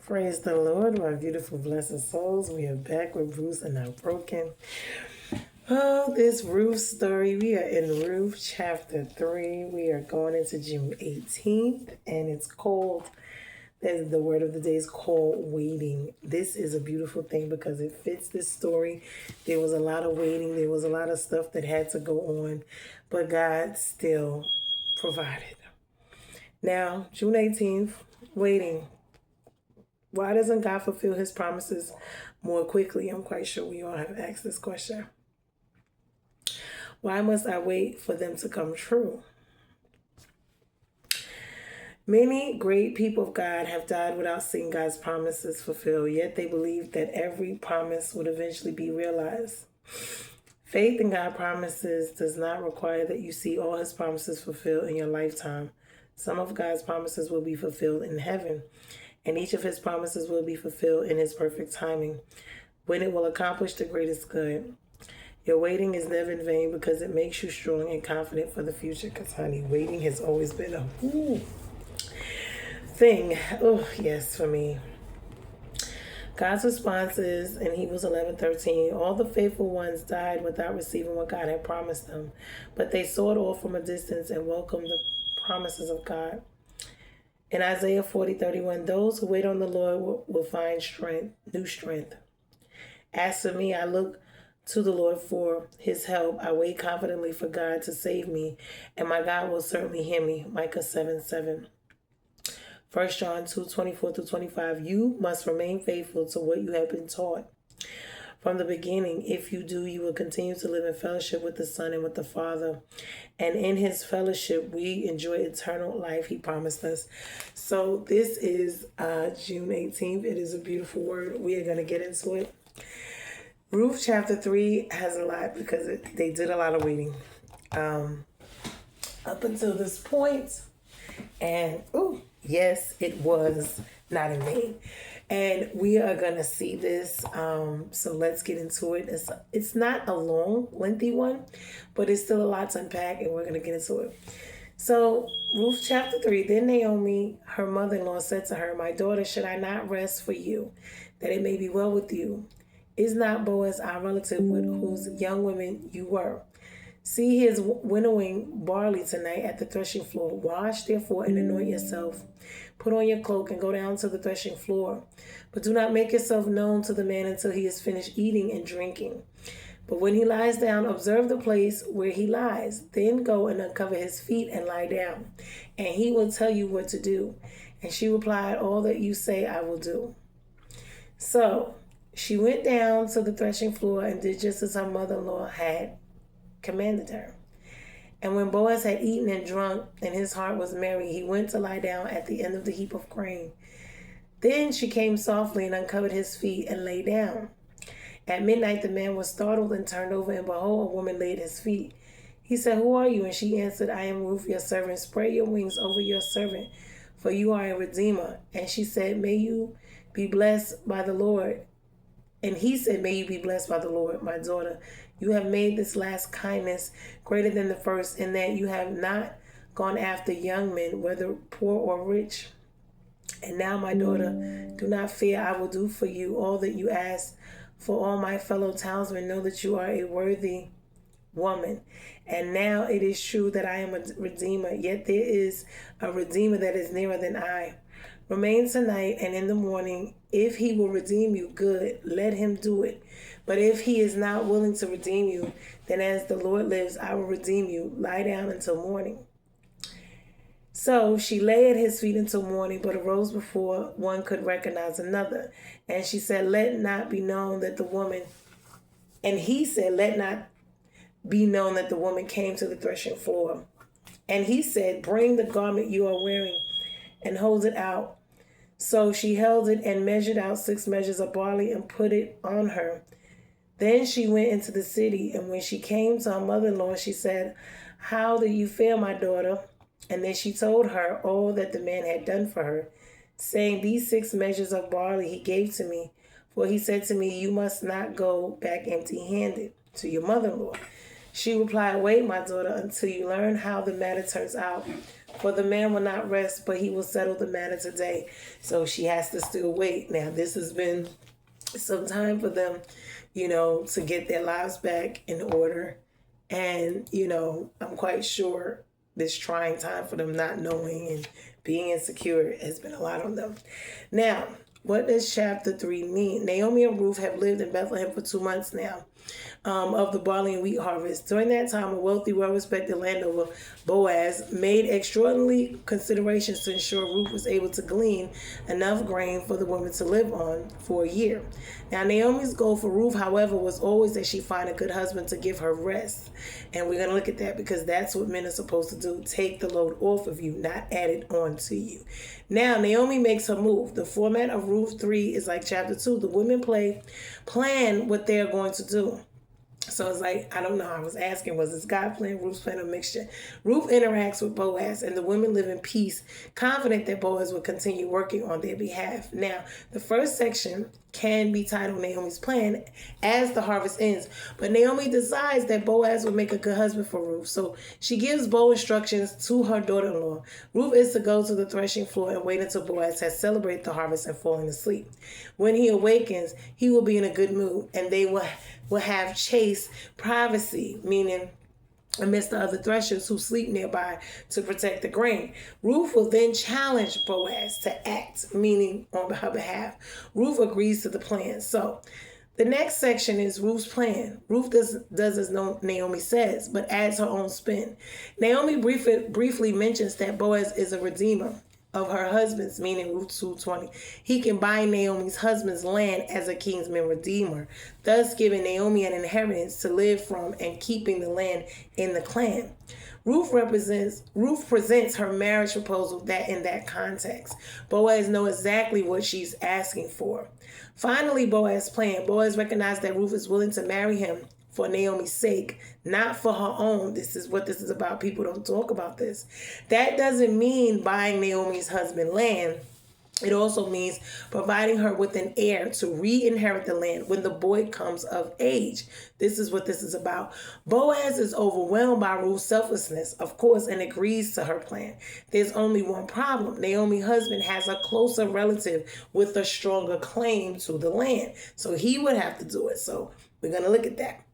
Praise the Lord, my beautiful blessed souls. We are back with Bruce and Not Broken. Oh, this Ruth story. We are in Ruth chapter 3. We are going into June 18th, and it's called, the word of the day is called waiting. This is a beautiful thing because it fits this story. There was a lot of waiting. There was a lot of stuff that had to go on, but God still provided. Now, June 18th, waiting. Why doesn't God fulfill his promises more quickly? I'm quite sure we all have asked this question. Why must I wait for them to come true? Many great people of God have died without seeing God's promises fulfilled, yet they believed that every promise would eventually be realized. Faith in God's promises does not require that you see all his promises fulfilled in your lifetime. Some of God's promises will be fulfilled in heaven, and each of his promises will be fulfilled in his perfect timing, when it will accomplish the greatest good. Your waiting is never in vain because it makes you strong and confident for the future. Because, honey, waiting has always been a thing. Oh, yes, for me. God's response is in Hebrews 11:13, all the faithful ones died without receiving what God had promised them, but they saw it all from a distance and welcomed the promises of God. In Isaiah 40:31, those who wait on the Lord will find strength, new strength. As for me, I look to the Lord for his help. I wait confidently for God to save me, and my God will certainly hear me. Micah 7:7. 1 John 2:24-25, you must remain faithful to what you have been taught from the beginning. If you do, you will continue to live in fellowship with the Son and with the Father. And in his fellowship, we enjoy eternal life he promised us. So this is June 18th. It is a beautiful word. We are going to get into it. Ruth chapter 3 has a lot because they did a lot of waiting up until this point. And, yes, it was not in vain. And we are going to see this. So let's get into it. It's not a long, lengthy one, but it's still a lot to unpack, and we're going to get into it. So Ruth chapter 3, then Naomi, her mother-in-law, said to her, my daughter, should I not rest for you, that it may be well with you? Is not Boaz our relative with whose young women you were? See, he is winnowing barley tonight at the threshing floor. Wash, therefore, and anoint yourself. Put on your cloak and go down to the threshing floor. But do not make yourself known to the man until he is finished eating and drinking. But when he lies down, observe the place where he lies. Then go and uncover his feet and lie down, and he will tell you what to do. And she replied, all that you say I will do. So she went down to the threshing floor and did just as her mother-in-law had commanded her. And when Boaz had eaten and drunk, and his heart was merry, he went to lie down at the end of the heap of grain. Then she came softly and uncovered his feet and lay down. At midnight the man was startled and turned over, and behold, a woman lay at his feet. He said, who are you? And she answered, I am Ruth, your servant. Spread your wings over your servant, for you are a redeemer. And she said, may you be blessed by the Lord. And he said, may you be blessed by the Lord, my daughter. You have made this last kindness greater than the first, in that you have not gone after young men, whether poor or rich. And now, my daughter, do not fear. I will do for you all that you ask. For all my fellow townsmen know that you are a worthy woman. And now it is true that I am a redeemer, yet there is a redeemer that is nearer than I. Remain tonight, and in the morning, if he will redeem you, good, let him do it. But if he is not willing to redeem you, then as the Lord lives, I will redeem you. Lie down until morning. So she lay at his feet until morning, but arose before one could recognize another. And she said, let not be known that the woman, and he said, let not be known that the woman came to the threshing floor. And he said, bring the garment you are wearing and hold it out. So she held it and measured out 6 measures of barley and put it on her. Then she went into the city, and when she came to her mother-in-law, she said, how do you fare, my daughter? And then she told her all that the man had done for her, saying, these 6 measures of barley he gave to me, for he said to me, you must not go back empty-handed to your mother-in-law. She replied, wait, my daughter, until you learn how the matter turns out. For the man will not rest, but he will settle the matter today. So she has to still wait. Now, this has been some time for them, to get their lives back in order. And, I'm quite sure this trying time for them not knowing and being insecure has been a lot on them. Now, what does chapter 3 mean? Naomi and Ruth have lived in Bethlehem for 2 months now. Of the barley and wheat harvest. During that time, a wealthy, well-respected landowner, Boaz, made extraordinary considerations to ensure Ruth was able to glean enough grain for the woman to live on for a year. Now, Naomi's goal for Ruth, however, was always that she find a good husband to give her rest. And we're going to look at that because that's what men are supposed to do. Take the load off of you, not add it on to you. Now, Naomi makes her move. The format of Ruth 3 is like chapter 2. The women plan what they're going to do. So it's like, I don't know. I was asking, was this God plan, Ruth's plan, a mixture? Ruth interacts with Boaz, and the women live in peace, confident that Boaz will continue working on their behalf. Now, the first section can be titled Naomi's plan as the harvest ends. But Naomi decides that Boaz will make a good husband for Ruth. So she gives bold instructions to her daughter-in-law. Ruth is to go to the threshing floor and wait until Boaz has celebrated the harvest and fallen asleep. When he awakens, he will be in a good mood, and they will have chaste privacy, meaning amidst the other threshers who sleep nearby to protect the grain. Ruth will then challenge Boaz to act, meaning on her behalf. Ruth agrees to the plan. So the next section is Ruth's plan. Ruth does as Naomi says, but adds her own spin. Naomi briefly mentions that Boaz is a redeemer of her husband's, meaning Ruth 2:20. He can buy Naomi's husband's land as a kinsman redeemer, thus giving Naomi an inheritance to live from and keeping the land in the clan. Ruth presents her marriage proposal in that context. Boaz knows exactly what she's asking for. Finally, Boaz's plan. Boaz recognized that Ruth is willing to marry him for Naomi's sake, not for her own. This is what this is about. People don't talk about this. That doesn't mean buying Naomi's husband land. It also means providing her with an heir to re-inherit the land when the boy comes of age. This is what this is about. Boaz is overwhelmed by Ruth's selflessness, of course, and agrees to her plan. There's only one problem. Naomi's husband has a closer relative with a stronger claim to the land. So he would have to do it. So we're going to look at that.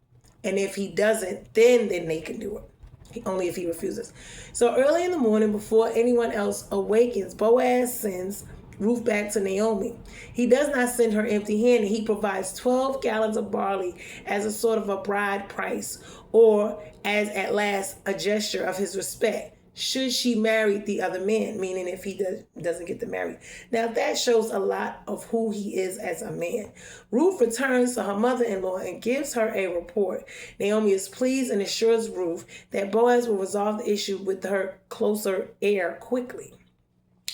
And if he doesn't, then they can do it. Only if he refuses. So early in the morning, before anyone else awakens, Boaz sends Ruth back to Naomi. He does not send her empty-handed. He provides 12 gallons of barley as a sort of a bride price, or as at last a gesture of his respect, should she marry the other man, meaning if he doesn't get to marry. Now that shows a lot of who he is as a man. Ruth returns to her mother-in-law and gives her a report. Naomi is pleased and assures Ruth that Boaz will resolve the issue with her closer heir quickly.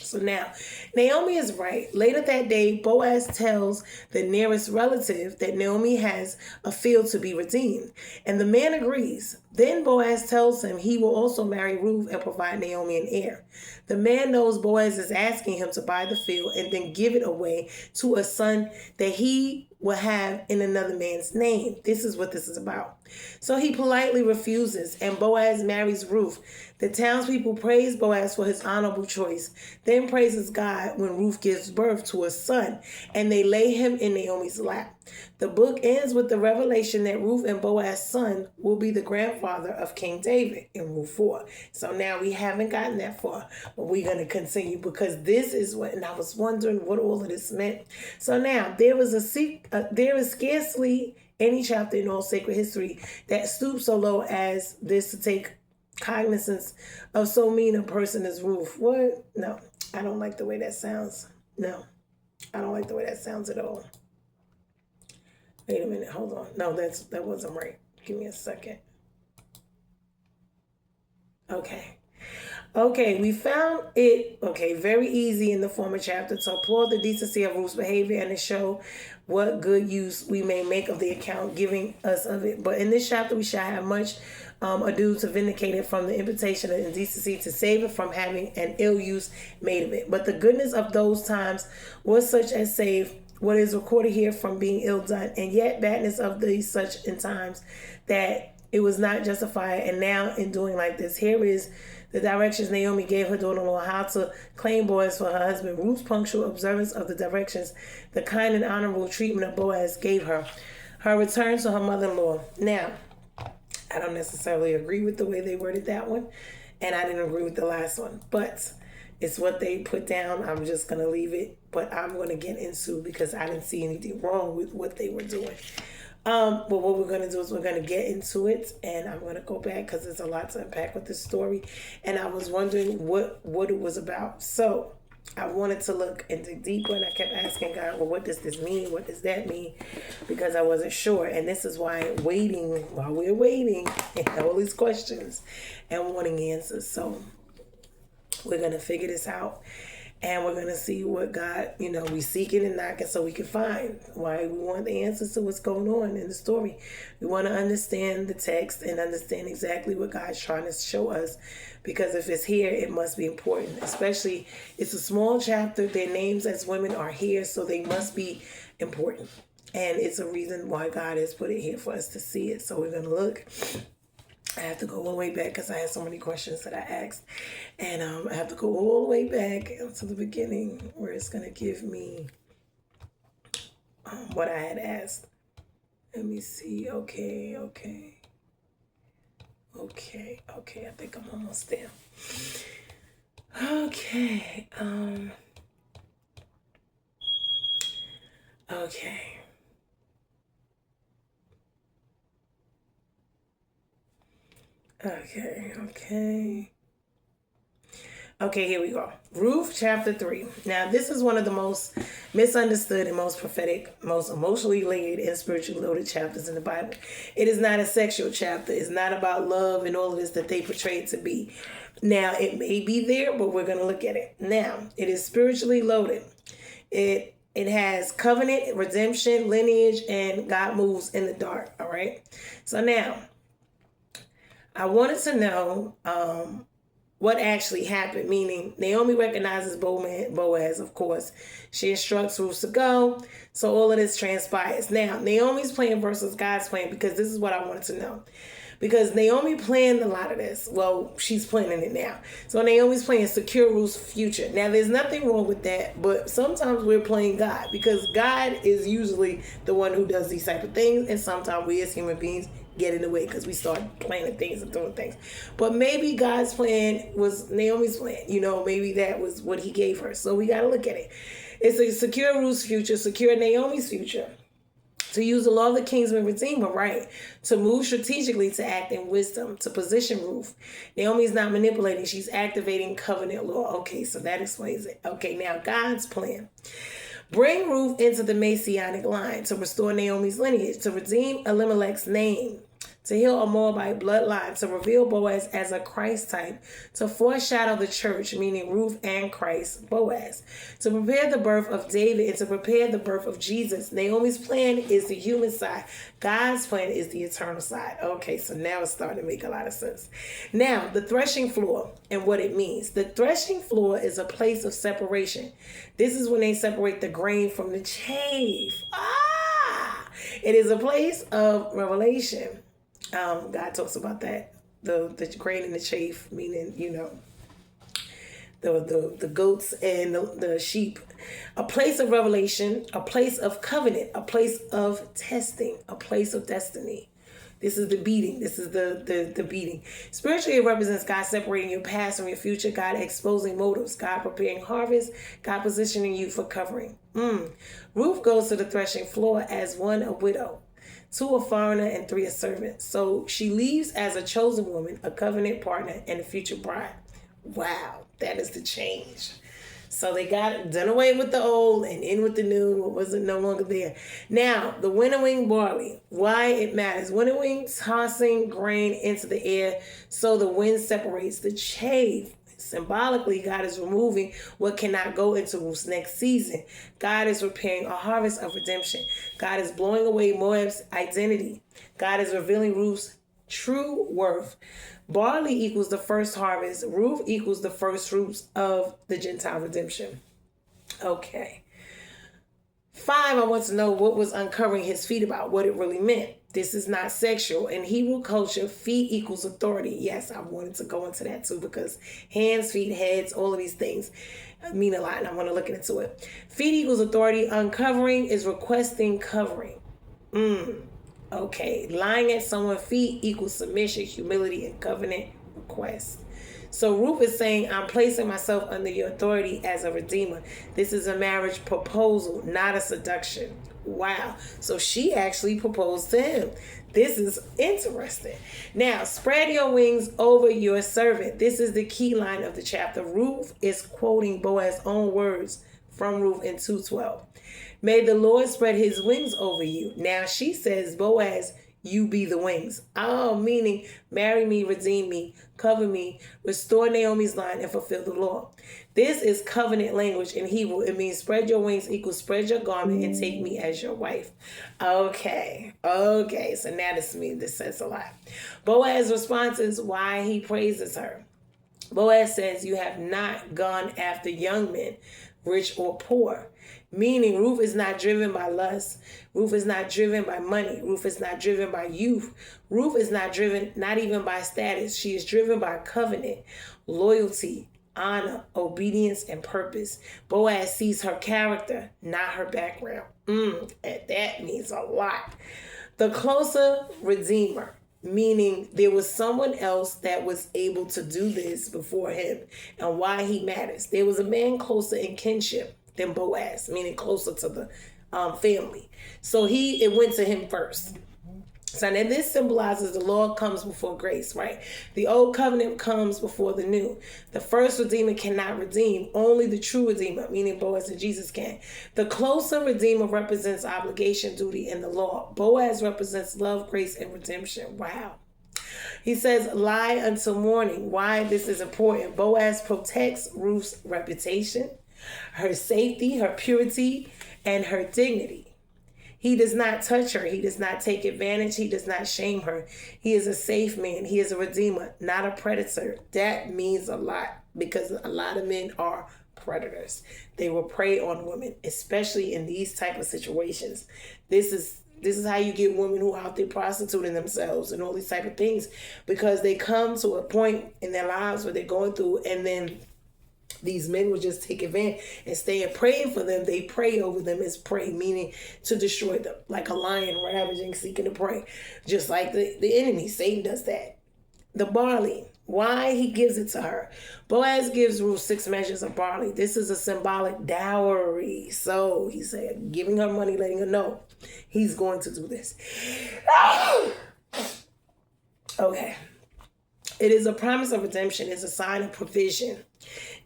So now, Naomi is right. Later that day, Boaz tells the nearest relative that Naomi has a field to be redeemed, and the man agrees. Then Boaz tells him he will also marry Ruth and provide Naomi an heir. The man knows Boaz is asking him to buy the field and then give it away to a son that he will have in another man's name. This is what this is about. So he politely refuses, and Boaz marries Ruth. The townspeople praise Boaz for his honorable choice, then praises God when Ruth gives birth to a son, and they lay him in Naomi's lap. The book ends with the revelation that Ruth and Boaz's son will be the grandfather of King David in Ruth 4. So now we haven't gotten that far, but we're going to continue because this is what, and I was wondering what all of this meant. So now there is scarcely any chapter in all sacred history that stoops so low as this to take cognizance of so mean a person as Ruth. What? No, I don't like the way that sounds. No, I don't like the way that sounds at all. Wait a minute, hold on. No, that wasn't right. Give me a second. Okay, we found it, very easy in the former chapter to applaud the decency of Ruth's behavior and to show what good use we may make of the account giving us of it. But in this chapter, we shall have much ado to vindicate it from the imputation of indecency, to save it from having an ill use made of it. But the goodness of those times was such as save what is recorded here from being ill done, and yet badness of these such in times that it was not justified. And now in doing like this, here is the directions Naomi gave her daughter-in-law how to claim Boaz for her husband, Ruth's punctual observance of the directions, the kind and honorable treatment of Boaz gave her, her return to her mother-in-law. Now, I don't necessarily agree with the way they worded that one, and I didn't agree with the last one, but it's what they put down. I'm just going to leave it, but I'm going to get into, because I didn't see anything wrong with what they were doing. But what we're going to do is we're going to get into it, and I'm going to go back because there's a lot to unpack with this story, and I was wondering what it was about. So I wanted to look into deeper, and I kept asking God, well, what does this mean? What does that mean? Because I wasn't sure. And this is why while we're waiting, and all these questions and wanting answers. So we're going to figure this out, and we're going to see what God, we seeking and knocking so we can find why we want the answers to what's going on in the story. We want to understand the text and understand exactly what God's trying to show us, because if it's here, it must be important. Especially, it's a small chapter. Their names as women are here, so they must be important. And it's a reason why God has put it here for us to see it. So we're going to look. I have to go all the way back because I had so many questions that I asked. And I have to go all the way back to the beginning where it's going to give me what I had asked. Let me see. Okay. I think I'm almost there. Okay. Okay. Okay, here we go. Ruth chapter 3. Now, this is one of the most misunderstood and most prophetic, most emotionally laid and spiritually loaded chapters in the Bible. It is not a sexual chapter. It's not about love and all of this that they portray it to be. Now, it may be there, but we're going to look at it. Now, it is spiritually loaded. It has covenant, redemption, lineage, and God moves in the dark, all right? So now, I wanted to know what actually happened, meaning Naomi recognizes Boaz, of course. She instructs Ruth to go, so all of this transpires. Now, Naomi's plan versus God's plan, because this is what I wanted to know. Because Naomi planned a lot of this. Well, she's planning it now. So Naomi's plan is secure Ruth's future. Now, there's nothing wrong with that, but sometimes we're playing God, because God is usually the one who does these type of things, and sometimes we as human beings get in the way because we start planning things and doing things. But maybe God's plan was Naomi's plan. Maybe that was what he gave her. So we got to look at it. It's to secure Ruth's future, secure Naomi's future. To use the law of the kinsman redeemer, right? To move strategically, to act in wisdom, to position Ruth. Naomi is not manipulating. She's activating covenant law. Okay, so that explains it. Okay, now God's plan. Bring Ruth into the Messianic line, to restore Naomi's lineage, to redeem Elimelech's name, to heal a Moabite bloodline, to reveal Boaz as a Christ type, to foreshadow the church, meaning Ruth and Christ, Boaz, to prepare the birth of David and to prepare the birth of Jesus. Naomi's plan is the human side. God's plan is the eternal side. Okay, so now it's starting to make a lot of sense. Now, the threshing floor and what it means. The threshing floor is a place of separation. This is when they separate the grain from the chaff. It is a place of revelation. God talks about that, the grain and the chaff, meaning, the goats and the sheep. A place of revelation, a place of covenant, a place of testing, a place of destiny. This is the beating. This is the beating. Spiritually, it represents God separating your past from your future, God exposing motives, God preparing harvest, God positioning you for covering. Ruth goes to the threshing floor as 1, a widow, 2, a foreigner, and 3, a servant. So she leaves as a chosen woman, a covenant partner, and a future bride. Wow, that is the change. So they got done away with the old and in with the new. What wasn't no longer there. Now, the winnowing barley. Why it matters. Winnowing, tossing grain into the air so the wind separates the chaff. Symbolically, God is removing what cannot go into Ruth's next season. God is preparing a harvest of redemption. God is blowing away Moab's identity. God is revealing Ruth's true worth. Barley equals the first harvest. Ruth equals the first fruits of the Gentile redemption. Okay. 5 5, I want to know what was uncovering his feet about, what it really meant. This is not sexual. In Hebrew culture, feet equals authority. Yes, I wanted to go into that too because hands, feet, heads, all of these things mean a lot, and I want to look into it. Feet equals authority. Uncovering is requesting covering. Okay. Lying at someone's feet equals submission, humility, and covenant request. So Ruth is saying, I'm placing myself under your authority as a redeemer. This is a marriage proposal, not a seduction. Wow. So she actually proposed to him. This is interesting. Now, spread your wings over your servant. This is the key line of the chapter. Ruth is quoting Boaz's own words from Ruth in 2:12. May the Lord spread his wings over you. Now she says, Boaz, you be the wings. Oh, meaning marry me, redeem me, cover me, restore Naomi's line, and fulfill the law. This is covenant language in Hebrew. It means spread your wings equals spread your garment and take me as your wife. Okay. So now this says a lot. Boaz's response is why he praises her. Boaz says, you have not gone after young men, rich or poor. Meaning Ruth is not driven by lust. Ruth is not driven by money. Ruth is not driven by youth. Ruth is not driven, not even by status. She is driven by covenant, loyalty, honor, obedience, and purpose. Boaz sees her character, not her background. And that means a lot. The closer redeemer, meaning there was someone else that was able to do this before him, and why he matters. There was a man closer in kinship than Boaz, meaning closer to the family. So it went to him first. So now this symbolizes the law comes before grace, right? The old covenant comes before the new. The first redeemer cannot redeem. Only the true redeemer, meaning Boaz and Jesus, can. The closer redeemer represents obligation, duty, and the law. Boaz represents love, grace, and redemption. Wow. He says, lie until morning. Why this is important. Boaz protects Ruth's reputation, her safety, her purity, and her dignity. He does not touch her. He does not take advantage. He does not shame her. He is a safe man. He is a redeemer, not a predator. That means a lot because a lot of men are predators. They will prey on women, especially in these type of situations. This is how you get women who are out there prostituting themselves and all these type of things, because they come to a point in their lives where they're going through, and then these men will just take advantage. Instead of praying for them, they pray over them as prey, meaning to destroy them, like a lion ravaging, seeking to prey. Just like the enemy, Satan does that. The barley, why he gives it to her. Boaz gives Ruth 6 measures of barley. This is a symbolic dowry. So he said, giving her money, letting her know he's going to do this. Okay. It is a promise of redemption. It's a sign of provision.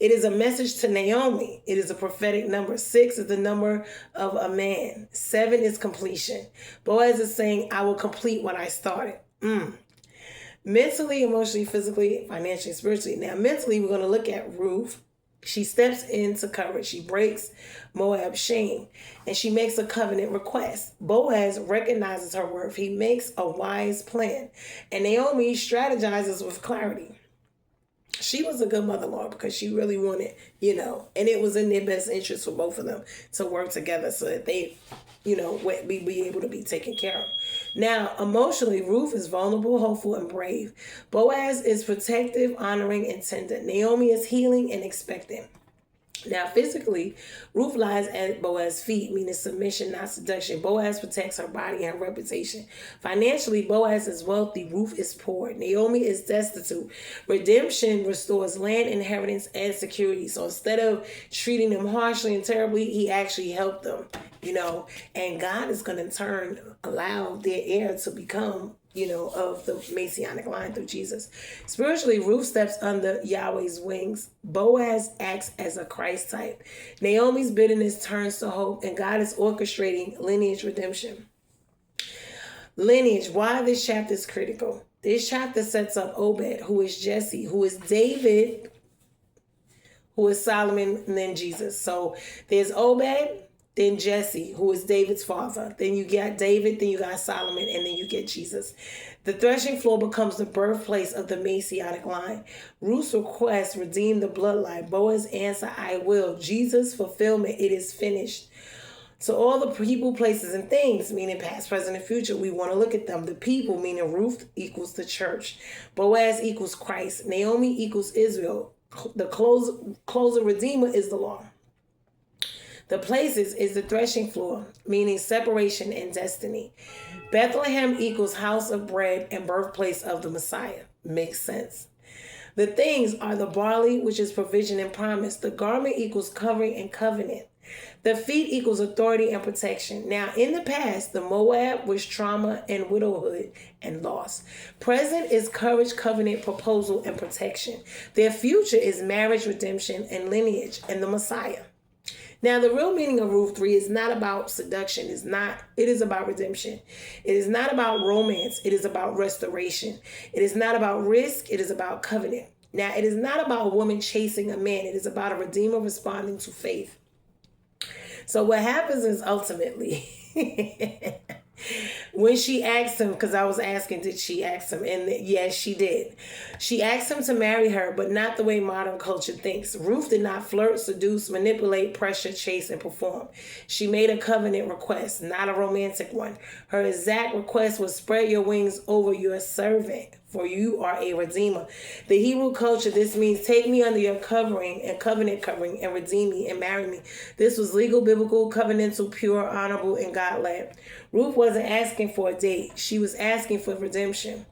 It is a message to Naomi. It is a prophetic number. 6 is the number of a man. 7 is completion. Boaz is saying, I will complete what I started. Mentally, emotionally, physically, financially, spiritually. Now, mentally, we're going to look at Ruth. She steps into courage. She breaks Moab's shame, and she makes a covenant request. Boaz recognizes her worth. He makes a wise plan, and Naomi strategizes with clarity. She was a good mother-in-law because she really wanted, and it was in their best interest for both of them to work together so that they, be able to be taken care of. Now, emotionally, Ruth is vulnerable, hopeful, and brave. Boaz is protective, honoring, and tender. Naomi is healing and expectant. Now, physically, Ruth lies at Boaz's feet, meaning submission, not seduction. Boaz protects her body and her reputation. Financially, Boaz is wealthy. Ruth is poor. Naomi is destitute. Redemption restores land, inheritance, and security. So instead of treating them harshly and terribly, he actually helped them, and God is going to allow their heir to become of the Messianic line through Jesus. Spiritually, Ruth steps under Yahweh's wings. Boaz acts as a Christ type. Naomi's bitterness turns to hope, and God is orchestrating lineage redemption. Lineage, why this chapter is critical. This chapter sets up Obed, who is Jesse, who is David, who is Solomon, and then Jesus. So there's Obed, then Jesse, who is David's father. Then you got David, then you got Solomon, and then you get Jesus. The threshing floor becomes the birthplace of the Messianic line. Ruth's request, redeem the bloodline. Boaz answer, I will. Jesus' fulfillment, it is finished. So all the people, places, and things, meaning past, present, and future, we want to look at them. The people, meaning Ruth, equals the church. Boaz equals Christ. Naomi equals Israel. The closer redeemer is the law. The places is the threshing floor, meaning separation and destiny. Bethlehem equals house of bread and birthplace of the Messiah. Makes sense. The things are the barley, which is provision and promise. The garment equals covering and covenant. The feet equals authority and protection. Now, in the past, the Moab was trauma and widowhood and loss. Present is courage, covenant, proposal, and protection. Their future is marriage, redemption, and lineage, and the Messiah. Now, the real meaning of Ruth 3 is not about seduction. It is about redemption. It is not about romance. It is about restoration. It is not about risk. It is about covenant. Now, it is not about a woman chasing a man. It is about a redeemer responding to faith. So what happens is ultimately, when she asked him, because I was asking, did she ask him? And yes, she did. She asked him to marry her, but not the way modern culture thinks. Ruth did not flirt, seduce, manipulate, pressure, chase, and perform. She made a covenant request, not a romantic one. Her exact request was, spread your wings over your servant, for you are a redeemer. The Hebrew culture, this means take me under your covering and covenant covering and redeem me and marry me. This was legal, biblical, covenantal, pure, honorable, and God-led. Ruth wasn't asking for a date. She was asking for redemption.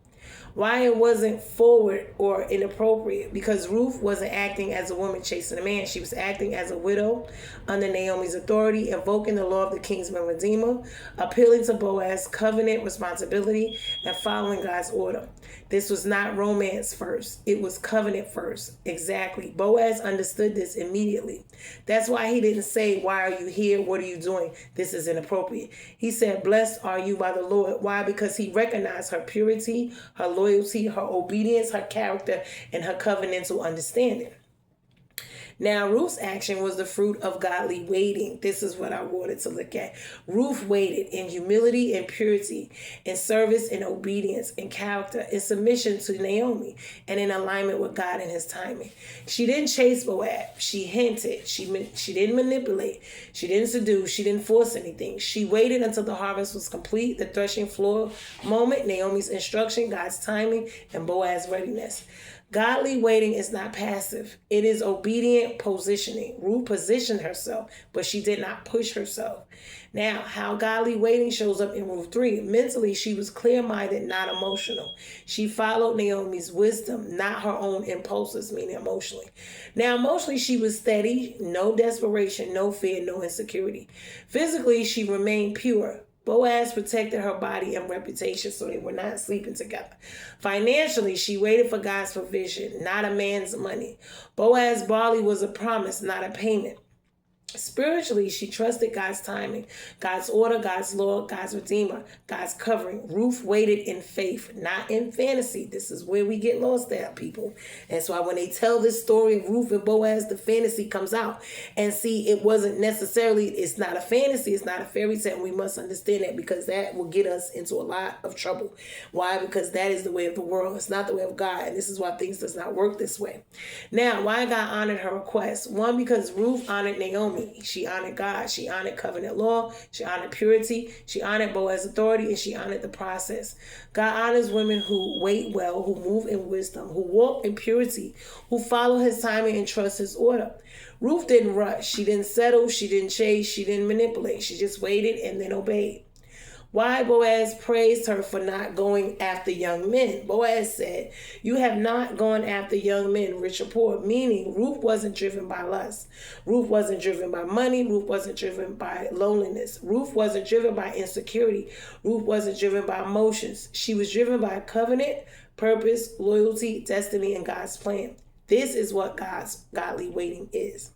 Why it wasn't forward or inappropriate? Because Ruth wasn't acting as a woman chasing a man. She was acting as a widow under Naomi's authority, invoking the law of the kinsman redeemer, appealing to Boaz's covenant responsibility, and following God's order. This was not romance first. It was covenant first. Exactly. Boaz understood this immediately. That's why he didn't say, why are you here? What are you doing? This is inappropriate. He said, blessed are you by the Lord. Why? Because he recognized her purity, her loyalty, her obedience, her character, and her covenantal understanding. Now, Ruth's action was the fruit of godly waiting. This is what I wanted to look at. Ruth waited in humility and purity, in service and obedience, in character, in submission to Naomi, and in alignment with God and his timing. She didn't chase Boaz. She hinted. She didn't manipulate. She didn't seduce. She didn't force anything. She waited until the harvest was complete, the threshing floor moment, Naomi's instruction, God's timing, and Boaz's readiness. Godly waiting is not passive. It is obedient positioning. Ruth positioned herself, but she did not push herself. Now, how godly waiting shows up in Ruth 3. Mentally, she was clear-minded, not emotional. She followed Naomi's wisdom, not her own impulses, meaning emotionally. Now, emotionally, she was steady, no desperation, no fear, no insecurity. Physically, she remained pure. Boaz protected her body and reputation, so they were not sleeping together. Financially, she waited for God's provision, not a man's money. Boaz's barley was a promise, not a payment. Spiritually, she trusted God's timing, God's order, God's law, God's redeemer, God's covering. Ruth waited in faith, not in fantasy. This is where we get lost at, people. That's why when they tell this story of Ruth and Boaz, the fantasy comes out. And see, it wasn't necessarily, it's not a fantasy, it's not a fairy tale. And we must understand that, because that will get us into a lot of trouble. Why? Because that is the way of the world. It's not the way of God. And this is why things does not work this way. Now, why God honored her request? One, because Ruth honored Naomi. She honored God. She honored covenant law. She honored purity. She honored Boaz's authority, and she honored the process. God honors women who wait well, who move in wisdom, who walk in purity, who follow his timing and trust his order. Ruth didn't rush. She didn't settle. She didn't chase. She didn't manipulate. She just waited and then obeyed. Why Boaz praised her for not going after young men. Boaz said, you have not gone after young men, rich or poor, meaning Ruth wasn't driven by lust. Ruth wasn't driven by money. Ruth wasn't driven by loneliness. Ruth wasn't driven by insecurity. Ruth wasn't driven by emotions. She was driven by covenant, purpose, loyalty, destiny, and God's plan. This is what God's godly waiting is.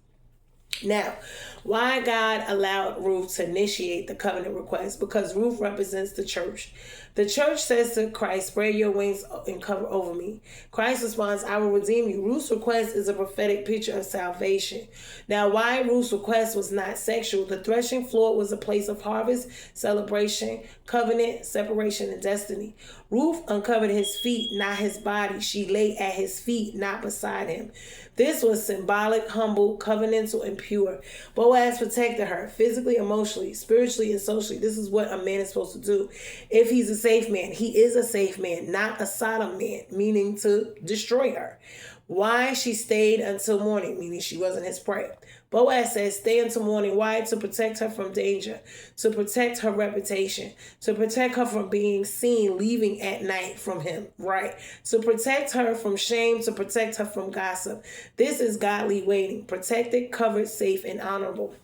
Now, why God allowed Ruth to initiate the covenant request? Because Ruth represents the church. The church says to Christ, spread your wings and cover over me. Christ responds, I will redeem you. Ruth's request is a prophetic picture of salvation. Now, why Ruth's request was not sexual? The threshing floor was a place of harvest, celebration, covenant, separation, and destiny. Ruth uncovered his feet, not his body. She lay at his feet, not beside him. This was symbolic, humble, covenantal, and pure. Boaz protected her physically, emotionally, spiritually, and socially. This is what a man is supposed to do. If he's a safe man, he is a safe man, not a Sodom man, meaning to destroy her. Why? She stayed until morning, meaning she wasn't his prey. Boaz says, stay until morning. Why? To protect her from danger, to protect her reputation, to protect her from being seen leaving at night from him, right? To protect her from shame, to protect her from gossip. This is godly waiting, protected, covered, safe, and honorable.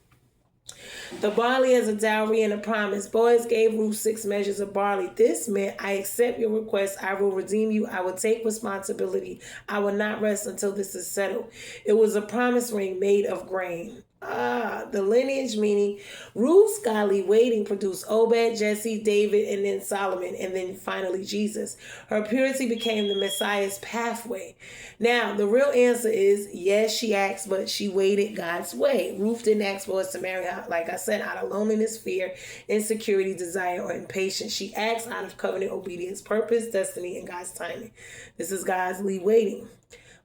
The barley as a dowry and a promise. Boaz gave Ruth 6 measures of barley. This meant, I accept your request. I will redeem you. I will take responsibility. I will not rest until this is settled. It was a promise ring made of grain. The lineage, meaning Ruth's godly waiting produced Obed, Jesse, David, and then Solomon, and then finally Jesus. Her purity became the Messiah's pathway. Now, the real answer is yes, she asked, but she waited God's way. Ruth didn't ask Boaz to marry her, like I said, out of loneliness, fear, insecurity, desire, or impatience. She asked out of covenant obedience, purpose, destiny, and God's timing. This is godly waiting.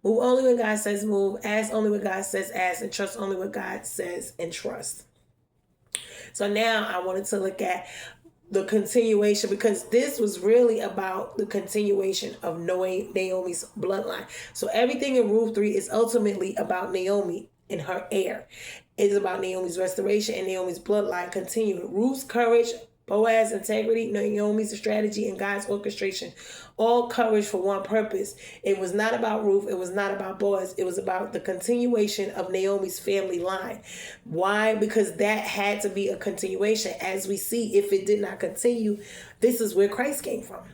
Move only when God says move, ask only when God says ask, and trust only what God says and trust. So now I wanted to look at the continuation, because this was really about the continuation of Naomi's bloodline. So everything in Ruth 3 is ultimately about Naomi and her heir. It's about Naomi's restoration and Naomi's bloodline continuing. Ruth's courage, Boaz's integrity, Naomi's strategy, and God's orchestration. All courage for one purpose. It was not about Ruth. It was not about Boaz. It was about the continuation of Naomi's family line. Why? Because that had to be a continuation. As we see, if it did not continue, this is where Christ came from.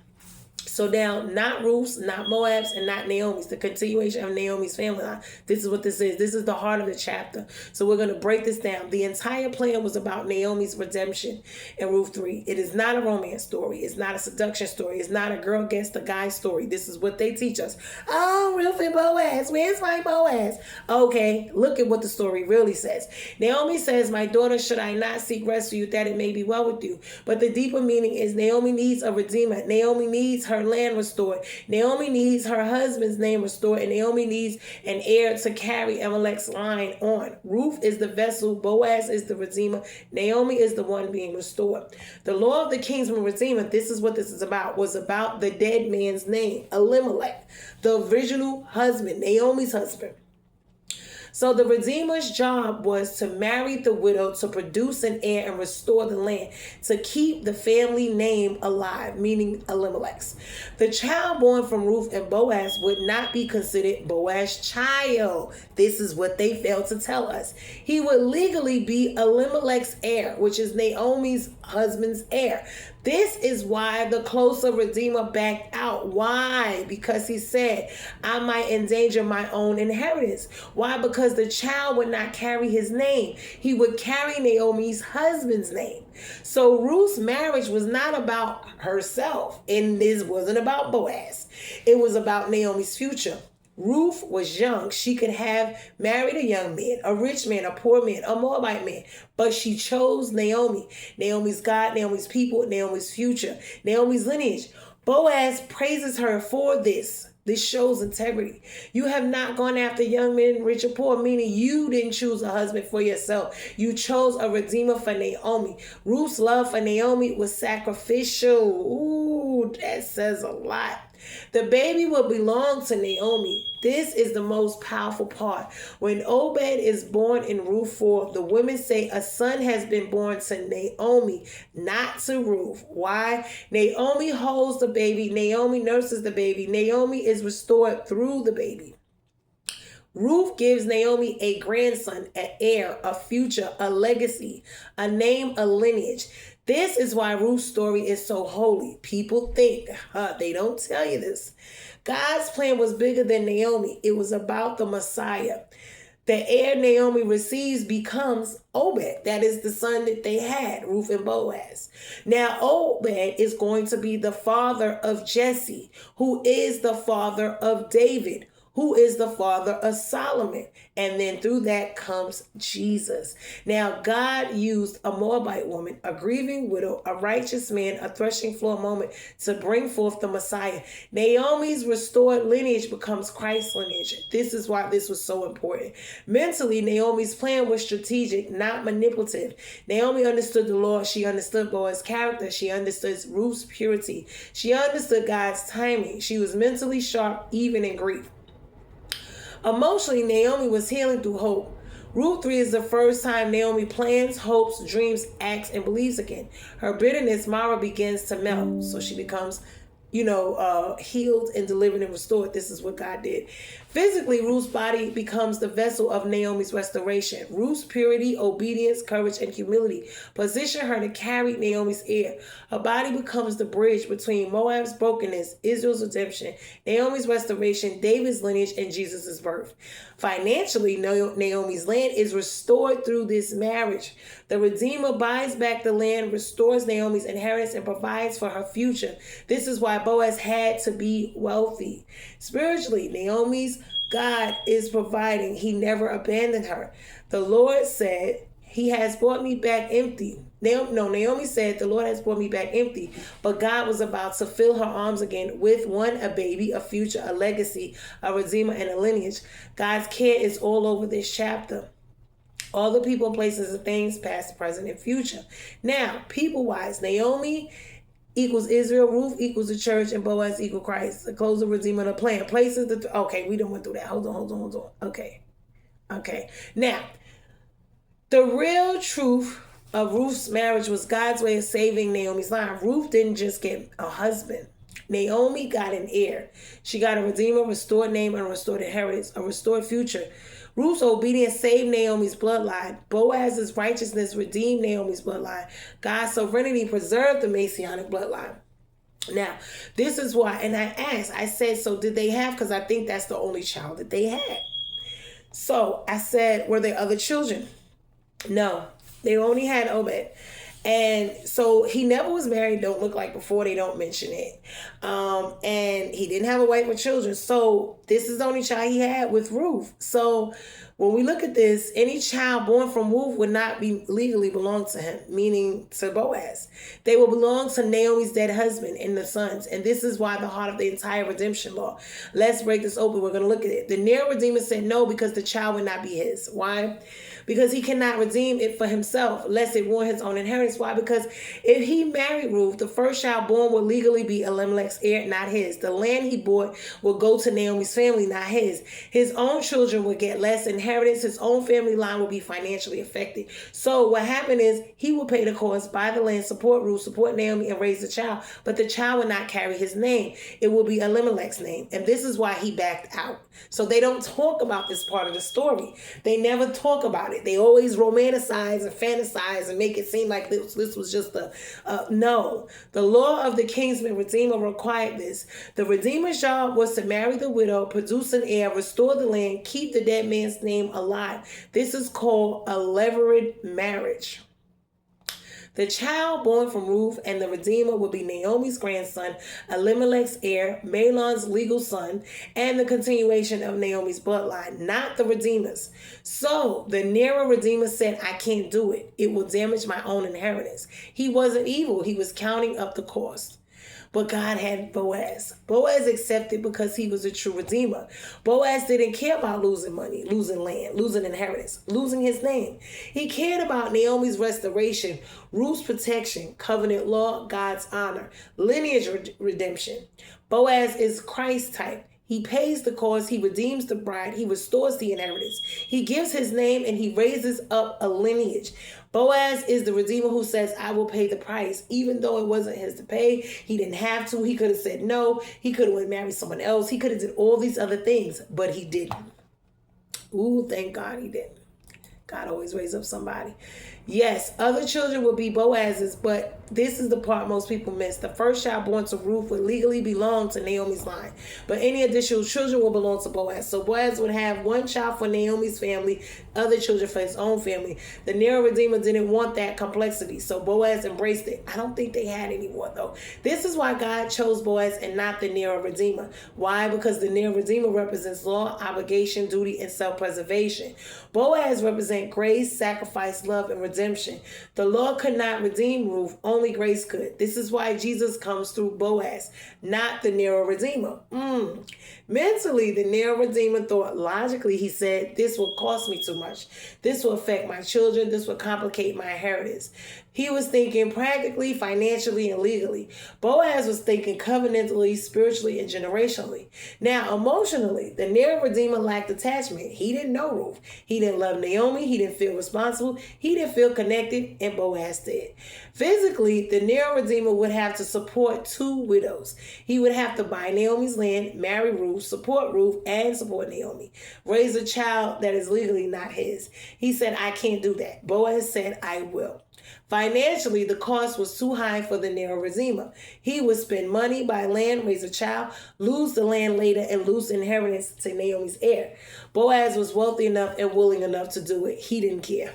So now, not Ruth's, not Moab's, and not Naomi's. The continuation of Naomi's family line. This is what this is. This is the heart of the chapter. So we're going to break this down. The entire plan was about Naomi's redemption in Ruth 3. It is not a romance story. It's not a seduction story. It's not a girl gets the guy story. This is what they teach us. Oh, Ruth and Boaz. Where's my Boaz? Okay, look at what the story really says. Naomi says, my daughter, should I not seek rest for you that it may be well with you? But the deeper meaning is Naomi needs a redeemer. Naomi needs her land restored. Naomi needs her husband's name restored, and Naomi needs an heir to carry Elimelech's line on. Ruth is the vessel, Boaz is the redeemer, Naomi is the one being restored. The law of the kinsman redeemer, this is what this is about, was about the dead man's name, Elimelech, the original husband, Naomi's husband. So the Redeemer's job was to marry the widow, to produce an heir and restore the land, to keep the family name alive, meaning Elimelech's. The child born from Ruth and Boaz would not be considered Boaz's child. This is what they failed to tell us. He would legally be Elimelech's heir, which is Naomi's husband's heir. This is why the closer Redeemer backed out. Why? Because he said, I might endanger my own inheritance. Why? Because the child would not carry his name. He would carry Naomi's husband's name. So Ruth's marriage was not about herself, and this wasn't about Boaz. It was about Naomi's future. Ruth was young. She could have married a young man, a rich man, a poor man, a Moabite man. But she chose Naomi. Naomi's God, Naomi's people, Naomi's future, Naomi's lineage. Boaz praises her for this. This shows integrity. You have not gone after young men, rich or poor, meaning you didn't choose a husband for yourself. You chose a redeemer for Naomi. Ruth's love for Naomi was sacrificial. Ooh, that says a lot. The baby will belong to Naomi. This is the most powerful part. When Obed is born in Ruth 4, the women say a son has been born to Naomi, not to Ruth. Why? Naomi holds the baby. Naomi nurses the baby. Naomi is restored through the baby. Ruth gives Naomi a grandson, an heir, a future, a legacy, a name, a lineage. This is why Ruth's story is so holy. People think, they don't tell you this. God's plan was bigger than Naomi. It was about the Messiah. The heir Naomi receives becomes Obed. That is the son that they had, Ruth and Boaz. Now, Obed is going to be the father of Jesse, who is the father of David, who is the father of Solomon. And then through that comes Jesus. Now, God used a Moabite woman, a grieving widow, a righteous man, a threshing floor moment to bring forth the Messiah. Naomi's restored lineage becomes Christ's lineage. This is why this was so important. Mentally, Naomi's plan was strategic, not manipulative. Naomi understood the Lord. She understood Boaz's character. She understood Ruth's purity. She understood God's timing. She was mentally sharp, even in grief. Emotionally, Naomi was healing through hope. Ruth 3 is the first time Naomi plans, hopes, dreams, acts, and believes again. Her bitterness, Mara, begins to melt. So she becomes, healed and delivered and restored. This is what God did. Physically, Ruth's body becomes the vessel of Naomi's restoration. Ruth's purity, obedience, courage, and humility position her to carry Naomi's heir. Her body becomes the bridge between Moab's brokenness, Israel's redemption, Naomi's restoration, David's lineage, and Jesus' birth. Financially, Naomi's land is restored through this marriage. The Redeemer buys back the land, restores Naomi's inheritance, and provides for her future. This is why Boaz had to be wealthy. Spiritually, Naomi's God is providing. He never abandoned her. The Lord said, He has brought me back empty. Naomi said, the Lord has brought me back empty. But God was about to fill her arms again with a baby, a future, a legacy, a redeemer, and a lineage. God's care is all over this chapter. All the people, places, and things, past, present, and future. Now, people-wise, Naomi equals Israel, Ruth equals the church, and Boaz equals Christ. The close of Redeemer, the plan. Places, okay, we done went through that. Hold on. Okay. Now, the real truth of Ruth's marriage was God's way of saving Naomi's line. Ruth didn't just get a husband. Naomi got an heir. She got a redeemer, restored name, and a restored inheritance, a restored future. Ruth's obedience saved Naomi's bloodline. Boaz's righteousness redeemed Naomi's bloodline. God's sovereignty preserved the Messianic bloodline. Now, this is why, and I said, so did they have, because I think that's the only child that they had. So I said, were there other children? No, they only had Obed. And so he never was married, don't look like before, they don't mention it. And he didn't have a wife or children. So this is the only child he had with Ruth. So when we look at this, any child born from Ruth would not be legally belong to him, meaning to Boaz. They will belong to Naomi's dead husband and the sons. And this is why the heart of the entire redemption law. Let's break this open. We're going to look at it. The near redeemer said no because the child would not be his. Why? Because he cannot redeem it for himself, lest it ruin his own inheritance. Why? Because if he married Ruth, the first child born would legally be Elimelech's heir, not his. The land he bought would go to Naomi's family, not his. His own children would get less inheritance. His own family line would be financially affected. So what happened is he would pay the cost, buy the land, support Ruth, support Naomi, and raise the child. But the child would not carry his name. It will be Elimelech's name. And this is why he backed out. So they don't talk about this part of the story. They never talk about it. They always romanticize and fantasize and make it seem like this was just no. The law of the kinsman redeemer required this. The redeemer's job was to marry the widow, produce an heir, restore the land, keep the dead man's name alive. This is called a levirate marriage. The child born from Ruth and the Redeemer would be Naomi's grandson, Elimelech's heir, Mahlon's legal son, and the continuation of Naomi's bloodline, not the Redeemer's. So the nearer Redeemer said, I can't do it. It will damage my own inheritance. He wasn't evil. He was counting up the cost. But God had Boaz. Boaz accepted because he was a true redeemer. Boaz didn't care about losing money, losing land, losing inheritance, losing his name. He cared about Naomi's restoration, Ruth's protection, covenant law, God's honor, lineage redemption. Boaz is Christ type. He pays the cost, he redeems the bride, he restores the inheritance. He gives his name and he raises up a lineage. Boaz is the redeemer who says, I will pay the price, even though it wasn't his to pay. He didn't have to. He could have said no. He could have went married someone else. He could have did all these other things, but he didn't. Ooh, thank God he didn't. God always raised up somebody. Yes, other children would be Boaz's, but this is the part most people miss. The first child born to Ruth would legally belong to Naomi's line, but any additional children will belong to Boaz. So Boaz would have one child for Naomi's family, other children for his own family. The Nero Redeemer didn't want that complexity, so Boaz embraced it. I don't think they had any more, though. This is why God chose Boaz and not the Nero Redeemer. Why? Because the Nero Redeemer represents law, obligation, duty, and self-preservation. Boaz represents grace, sacrifice, love, and redemption. The law could not redeem Ruth, only grace could. This is why Jesus comes through Boaz, not the Nero Redeemer. Mentally, the Nero Redeemer thought logically. He said, this will cost me too much. This will affect my children. This will complicate my inheritance. He was thinking practically, financially, and legally. Boaz was thinking covenantally, spiritually, and generationally. Now, emotionally, the Nero Redeemer lacked attachment. He didn't know Ruth. He didn't love Naomi. He didn't feel responsible. He didn't feel connected, and Boaz did. Physically, the Nero Redeemer would have to support two widows. He would have to buy Naomi's land, marry Ruth, support Ruth, and support Naomi. Raise a child that is legally not his. He said, I can't do that. Boaz said, I will. Financially, the cost was too high for the Nero Redeemer. He would spend money, buy land, raise a child, lose the land later, and lose inheritance to Naomi's heir. Boaz was wealthy enough and willing enough to do it. He didn't care.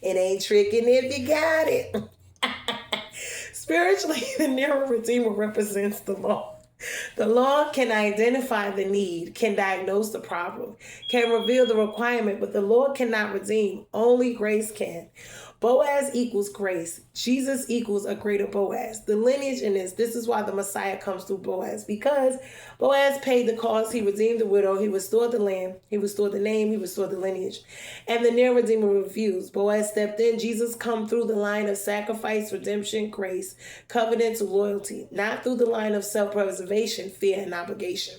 It ain't tricking if you got it. Spiritually, the Nero Redeemer represents the law. The law can identify the need, can diagnose the problem, can reveal the requirement, but the law cannot redeem. Only grace can. Boaz equals grace. Jesus equals a greater Boaz. The lineage in this is why the Messiah comes through Boaz, because Boaz paid the cost. He redeemed the widow. He restored the land. He restored the name. He restored the lineage. And the Nero Redeemer refused. Boaz stepped in. Jesus come through the line of sacrifice, redemption, grace, covenant to loyalty, not through the line of self-preservation, fear, and obligation.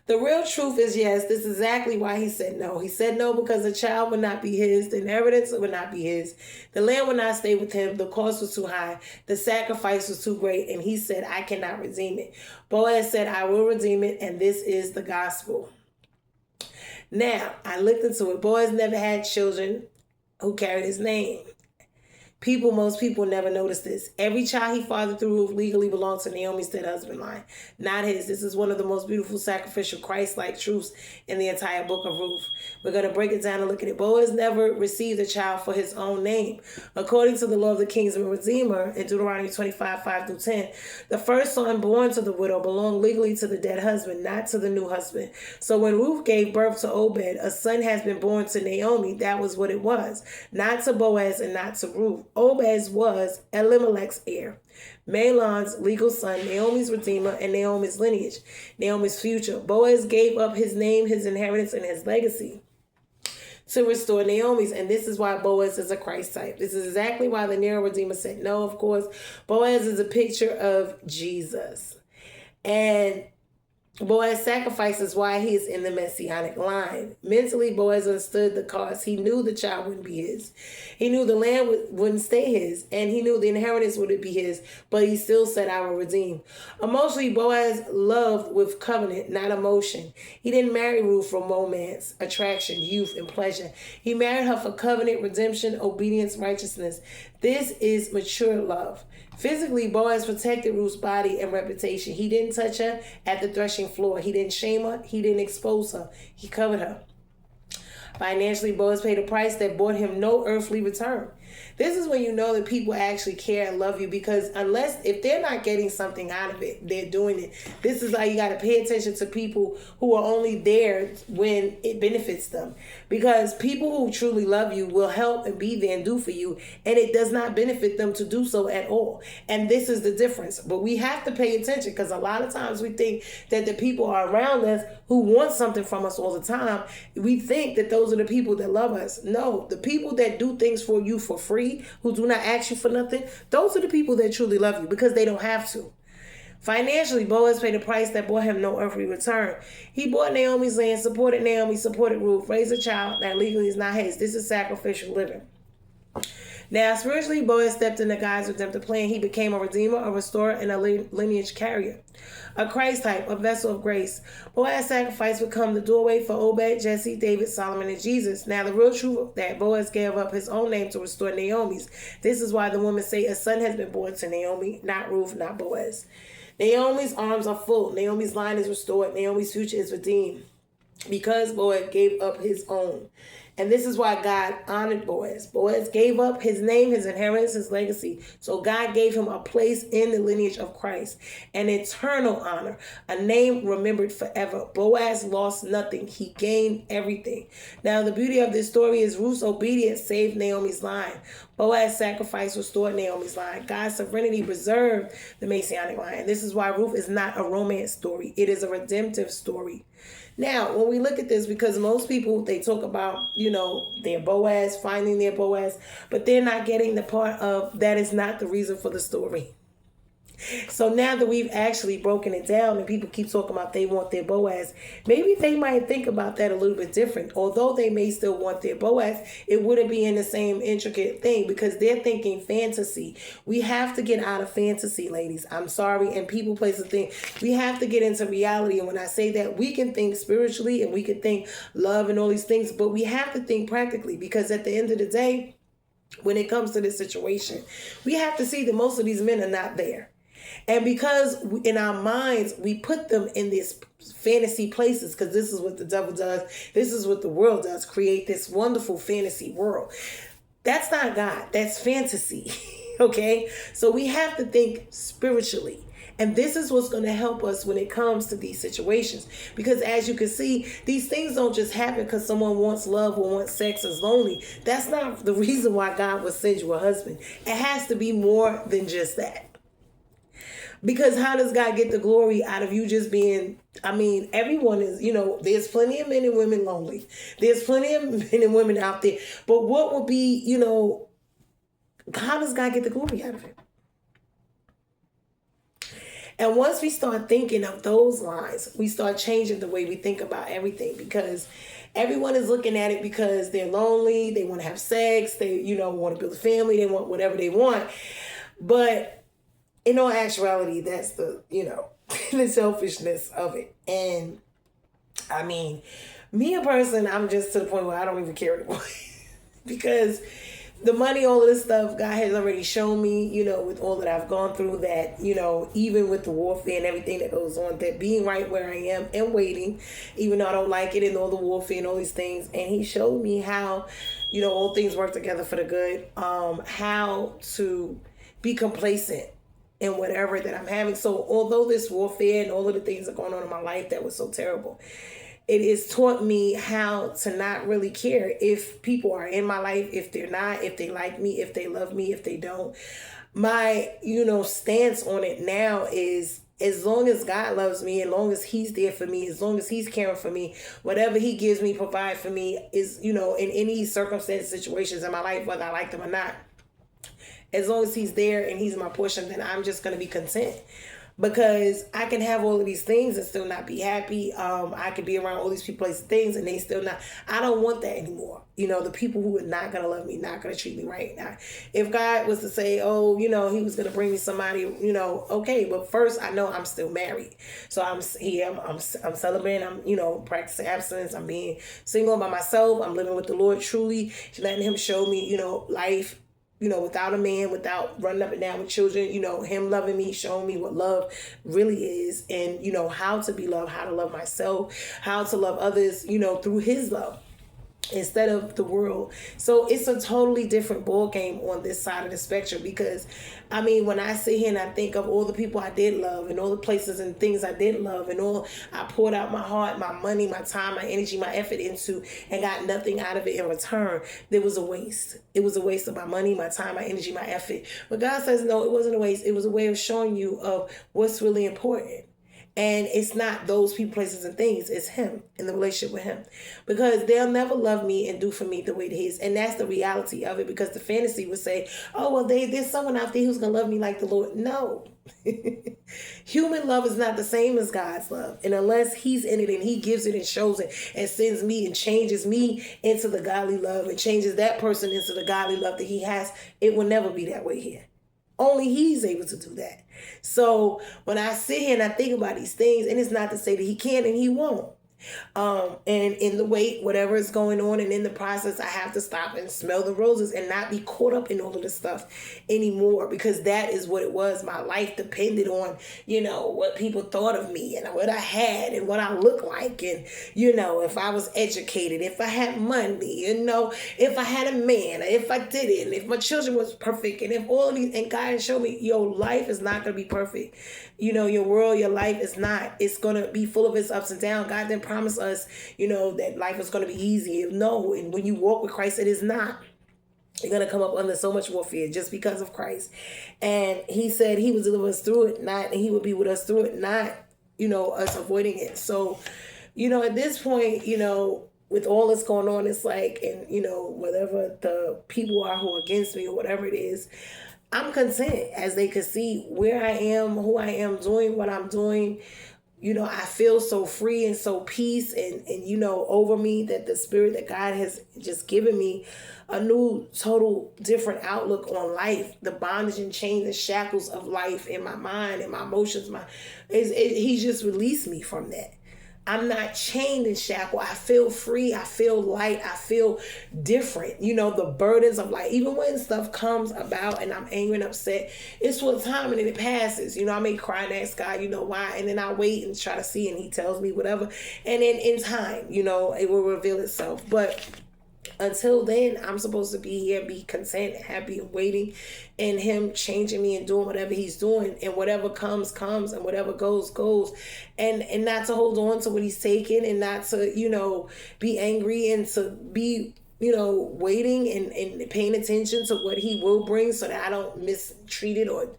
The real truth is, yes, this is exactly why he said no. He said no because the child would not be his. The inheritance would not be his. The land would not stay with him. The cost was too high. The sacrifice was too great. And he said, I cannot redeem it. Boaz said, I will redeem it. And this is the gospel. Now, I looked into it. Boaz never had children who carried his name. Most people never notice this. Every child he fathered through Ruth legally belonged to Naomi's dead husband line, not his. This is one of the most beautiful, sacrificial, Christ-like truths in the entire book of Ruth. We're going to break it down and look at it. Boaz never received a child for his own name. According to the law of the kings and Redeemer in Deuteronomy 25, 5-10, the first son born to the widow belonged legally to the dead husband, not to the new husband. So when Ruth gave birth to Obed, a son has been born to Naomi. That was what it was, not to Boaz and not to Ruth. Boaz was Elimelech's heir, Mahlon's legal son, Naomi's redeemer, and Naomi's lineage, Naomi's future. Boaz gave up his name, his inheritance, and his legacy to restore Naomi's, and this is why Boaz is a Christ type. This is exactly why the Nero Redeemer said no, of course. Boaz is a picture of Jesus. And Boaz sacrifices why he is in the messianic line. Mentally, Boaz understood the cost. He knew the child wouldn't be his. He knew the land wouldn't stay his, and he knew the inheritance wouldn't be his, but he still said, I will redeem. Emotionally, Boaz loved with covenant, not emotion. He didn't marry Ruth for romance, attraction, youth, and pleasure. He married her for covenant, redemption, obedience, righteousness. This is mature love. Physically, Boaz protected Ruth's body and reputation. He didn't touch her at the threshing floor. He didn't shame her. He didn't expose her. He covered her. Financially, Boaz paid a price that brought him no earthly return. This is when you know that people actually care and love you, because if they're not getting something out of it, they're doing it. This is why you got to pay attention to people who are only there when it benefits them, because people who truly love you will help and be there and do for you, and it does not benefit them to do so at all. And this is the difference. But we have to pay attention, because a lot of times we think that the people are around us who want something from us all the time. We think that those are the people that love us. No, the people that do things for you for free, who do not ask you for nothing, those are the people that truly love you, because they don't have to. Financially, Boaz paid a price that brought him no earthly return. He bought Naomi's land, supported Naomi, supported Ruth, raised a child that legally is not his. This is sacrificial living. Now, spiritually, Boaz stepped in the God's redemptive plan. He became a redeemer, a restorer, and a lineage carrier. A Christ type, a vessel of grace. Boaz's sacrifice would become the doorway for Obed, Jesse, David, Solomon, and Jesus. Now, the real truth that Boaz gave up his own name to restore Naomi's. This is why the women say a son has been born to Naomi, not Ruth, not Boaz. Naomi's arms are full. Naomi's line is restored. Naomi's future is redeemed because Boaz gave up his own. And this is why God honored Boaz. Boaz gave up his name, his inheritance, his legacy. So God gave him a place in the lineage of Christ, an eternal honor, a name remembered forever. Boaz lost nothing. He gained everything. Now, the beauty of this story is Ruth's obedience saved Naomi's line. Boaz's sacrifice restored Naomi's line. God's sovereignty preserved the Messianic line. And this is why Ruth is not a romance story. It is a redemptive story. Now, when we look at this, because most people, they talk about, their Boaz, finding their Boaz, but they're not getting the part of that is not the reason for the story. So now that we've actually broken it down and people keep talking about they want their Boaz, maybe they might think about that a little bit different. Although they may still want their Boaz, it wouldn't be in the same intricate thing because they're thinking fantasy. We have to get out of fantasy, ladies. I'm sorry. And people, place, and thing. We have to get into reality. And when I say that, we can think spiritually and we can think love and all these things, but we have to think practically because at the end of the day, when it comes to this situation, we have to see that most of these men are not there. And because in our minds, we put them in these fantasy places, because this is what the devil does. This is what the world does, create this wonderful fantasy world. That's not God. That's fantasy. Okay? So we have to think spiritually. And this is what's going to help us when it comes to these situations. Because as you can see, these things don't just happen because someone wants love or wants sex, is lonely. That's not the reason why God would send you a husband. It has to be more than just that. Because how does God get the glory out of you just being, everyone is, there's plenty of men and women lonely. There's plenty of men and women out there. But what would be, how does God get the glory out of it? And once we start thinking of those lines, we start changing the way we think about everything, because everyone is looking at it because they're lonely, they want to have sex, they, want to build a family, they want whatever they want. But in all actuality, that's the, the selfishness of it. And me a person, I'm just to the point where I don't even care anymore. Because the money, all of this stuff, God has already shown me, with all that I've gone through, that, even with the warfare and everything that goes on, that being right where I am and waiting, even though I don't like it and all the warfare and all these things. And he showed me how, all things work together for the good, how to be complacent in whatever that I'm having. So although this warfare and all of the things that are going on in my life that was so terrible, it has taught me how to not really care if people are in my life, if they're not, if they like me, if they love me, if they don't. My, stance on it now is, as long as God loves me, as long as he's there for me, as long as he's caring for me, whatever he gives me, provide for me is, in any circumstance, situations in my life, whether I like them or not, as long as he's there and he's my portion, then I'm just going to be content. Because I can have all of these things and still not be happy. I could be around all these people, places, things, and they still not. I don't want that anymore. The people who are not going to love me, not going to treat me right. Now, if God was to say, oh, he was going to bring me somebody, okay. But first, I know I'm still married. So I'm here. I'm celebrating. I'm, practicing abstinence. I'm being single by myself. I'm living with the Lord truly. Letting him show me, life, without a man, without running up and down with children, him loving me, showing me what love really is, and, how to be loved, how to love myself, how to love others, through his love instead of the world. So it's a totally different ball game on this side of the spectrum, because when I sit here and I think of all the people I did love and all the places and things I did love and all I poured out my heart, my money, my time, my energy, my effort into, and got nothing out of it in return, there was a waste. It was a waste of my money, my time, my energy, my effort. But God says, no, it wasn't a waste. It was a way of showing you of what's really important. And it's not those people, places, and things. It's him and the relationship with him. Because they'll never love me and do for me the way it is. And that's the reality of it. Because the fantasy would say, oh, well, there's someone out there who's going to love me like the Lord. No. Human love is not the same as God's love. And unless he's in it and he gives it and shows it and sends me and changes me into the godly love and changes that person into the godly love that he has, it will never be that way here. Only he's able to do that. So when I sit here and I think about these things, and it's not to say that he can and he won't. And in the wait, whatever is going on, and in the process, I have to stop and smell the roses and not be caught up in all of this stuff anymore, because that is what it was. My life depended on, what people thought of me and what I had and what I looked like. And, if I was educated, if I had money, if I had a man, if I did it, and if my children was perfect, and if all of these, and God showed me, your life is not going to be perfect. Your world, your life is not. It's going to be full of its ups and downs. God didn't promise us, that life is going to be easy. No, and when you walk with Christ, it is not. You're going to come up under so much warfare just because of Christ. And he said he would deliver us through it, not, and he would be with us through it, not, us avoiding it. So, at this point, with all that's going on, it's like, and, whatever the people are who are against me or whatever it is, I'm content as they can see where I am, who I am, doing what I'm doing. I feel so free and so peace and over me, that the spirit that God has just given me a new, total different outlook on life, the bondage and chains and shackles of life in my mind and my emotions. He just released me from that. I'm not chained and shackled. I feel free. I feel light. I feel different. The burdens of life, even when stuff comes about and I'm angry and upset, it's for a time and then it passes. I may cry and ask God, why? And then I wait and try to see, and he tells me whatever. And then in time, it will reveal itself. But until then, I'm supposed to be here, be content, happy, and waiting, and him changing me and doing whatever he's doing, and whatever comes, and whatever goes, and not to hold on to what he's taking, and not to, be angry, and to be, waiting and paying attention to what he will bring, so that I don't mistreat it, or,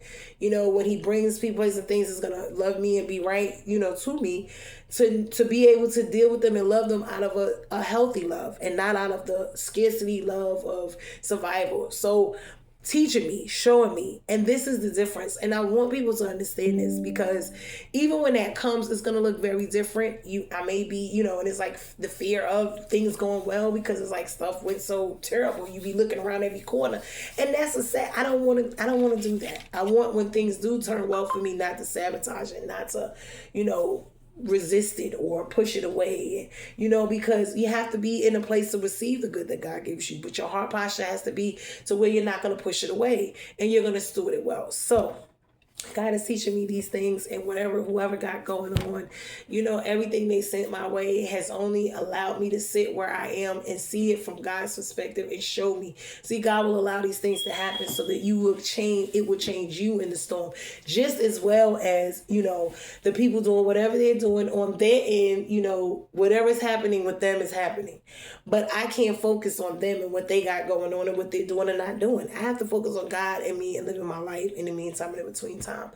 when he brings people and things is gonna love me and be right, to me, to be able to deal with them and love them out of a healthy love, and not out of the scarcity love of survival. So teaching me, showing me, and this is the difference. And I want people to understand this, because even when that comes, it's going to look very different. I may be, and it's like the fear of things going well, because it's like stuff went so terrible. You be looking around every corner, and that's a sad. I don't want to do that. I want, when things do turn well for me, not to sabotage it, not to, resist it or push it away, because you have to be in a place to receive the good that God gives you. But your heart posture has to be to where you're not going to push it away, and you're going to steward it well. So God is teaching me these things, and whoever got going on, everything they sent my way has only allowed me to sit where I am and see it from God's perspective and show me. See, God will allow these things to happen so that you will change. It will change you in the storm, just as well as, the people doing whatever they're doing on their end, whatever is happening with them is happening. But I can't focus on them and what they got going on and what they're doing and not doing. I have to focus on God and me and living my life in the meantime and in between time,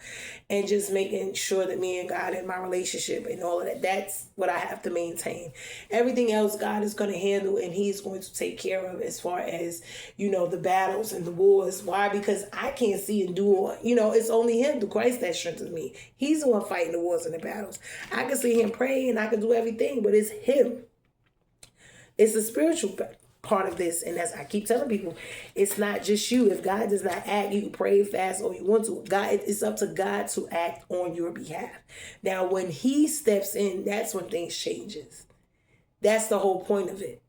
and just making sure that me and God and my relationship and all of that, that's what I have to maintain. Everything else God is going to handle, and he's going to take care of, as far as, the battles and the wars. Why? Because I can't see and do, it's only him, through Christ, that strengthens me. He's the one fighting the wars and the battles. I can see him pray and I can do everything, but it's him. It's the spiritual part of this. And as I keep telling people, it's not just you. If God does not act, you can pray, fast, or you want to. God, it's up to God to act on your behalf. Now, when he steps in, that's when things changes. That's the whole point of it,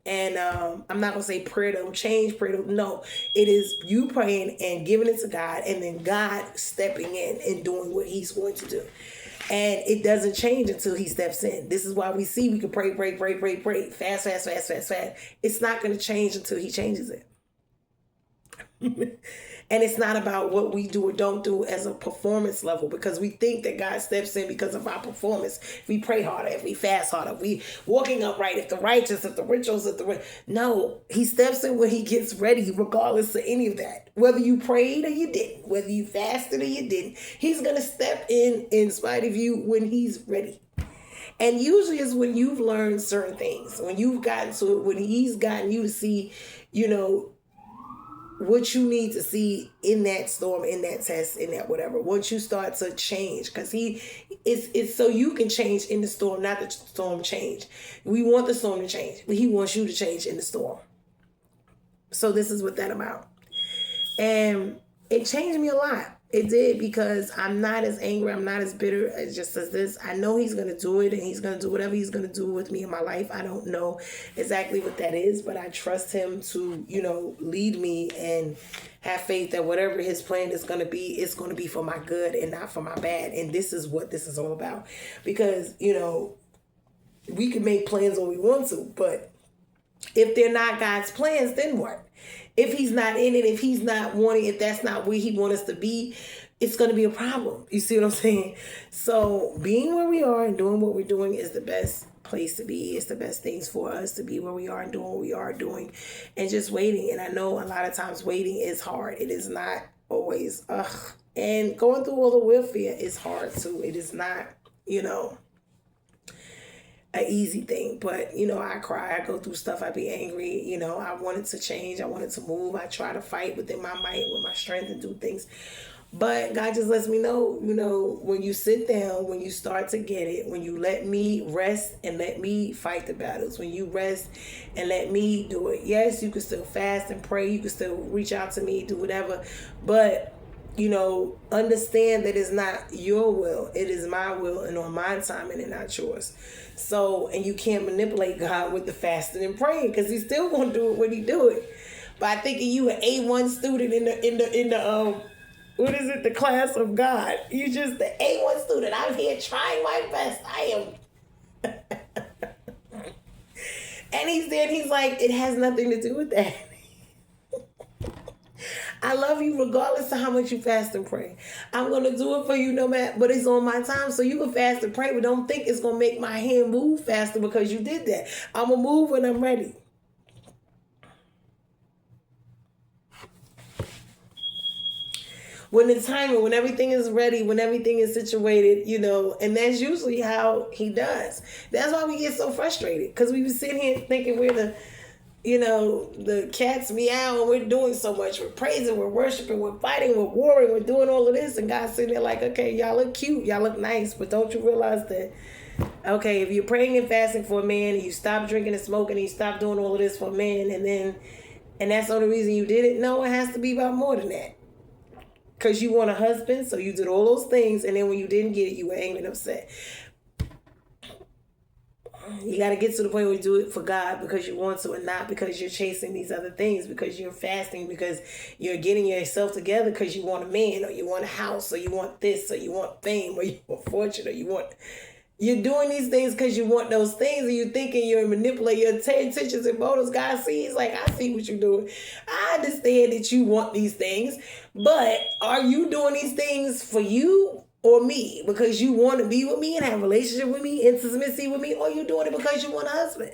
And I'm not going to say prayer don't change, no. It is you praying and giving it to God, and then God stepping in and doing what he's going to do. And it doesn't change until he steps in. This is why we can pray, fast. It's not going to change until he changes it. And it's not about what we do or don't do as a performance level, because we think that God steps in because of our performance. If we pray harder, if we fast harder, if we walking upright, if the righteous, if the rituals, no, he steps in when he gets ready, regardless of any of that. Whether you prayed or you didn't, whether you fasted or you didn't, he's going to step in spite of you when he's ready. And usually it's when you've learned certain things, when you've gotten to it, when he's gotten you to see, what you need to see in that storm, in that test, in that whatever. Once you start to change, because it's so you can change in the storm, not the storm change. We want the storm to change, but he wants you to change in the storm. So this is what that about. And it changed me a lot. It did, because I'm not as angry. I'm not as bitter as just as this. I know he's going to do it, and he's going to do whatever he's going to do with me in my life. I don't know exactly what that is, but I trust him to, lead me and have faith that whatever his plan is going to be, it's going to be for my good and not for my bad. And this is what this is all about. Because, we can make plans when we want to, but if they're not God's plans, then what? If he's not in it, if he's not wanting, if that's not where he wants us to be, it's going to be a problem. You see what I'm saying? So being where we are and doing what we're doing is the best place to be. It's the best things for us to be where we are and doing what we are doing, and just waiting. And I know a lot of times waiting is hard. It is not always, and going through all the warfare is hard too. It is not, an easy thing, but I cry, I go through stuff, I be angry, I wanted to change, I wanted to move, I try to fight within my might, with my strength, and do things, but God just lets me know, when you sit down, when you start to get it, when you let me rest and let me fight the battles, when you rest and let me do it, yes, you can still fast and pray, you can still reach out to me, do whatever, but understand that it's not your will. It is my will and on my time, and not yours. So, and you can't manipulate God with the fasting and praying, because he's still going to do it when he do it. By thinking you an A1 student in the what is it? The class of God. You just the A1 student. I'm here trying my best. I am. And he's there. And he's like, it has nothing to do with that. I love you regardless of how much you fast and pray. I'm going to do it for you no matter, but it's on my time. So you can fast and pray, but don't think it's going to make my hand move faster because you did that. I'm going to move when I'm ready. When the timing, when everything is ready, when everything is situated, and that's usually how he does. That's why we get so frustrated, because we be sitting here thinking we're the cat's meow, and we're doing so much. We're praising, we're worshiping, we're fighting, we're warring, we're doing all of this. And God's sitting there like, okay, y'all look cute, y'all look nice, but don't you realize that, okay, if you're praying and fasting for a man, and you stop drinking and smoking, and you stop doing all of this for a man, and that's the only reason you did it? No, it has to be about more than that. Because you want a husband, so you did all those things, and then when you didn't get it, you were angry and upset. You got to get to the point where you do it for God because you want to, and not because you're chasing these other things, because you're fasting, because you're getting yourself together because you want a man, or you want a house, or you want this, or you want fame, or you want fortune, or you're doing these things because you want those things, and you're thinking you're manipulating your intentions and motives. God sees, like, I see what you're doing. I understand that you want these things, but are you doing these things for you or me, because you want to be with me and have a relationship with me, intimacy with me, or you doing it because you want a husband?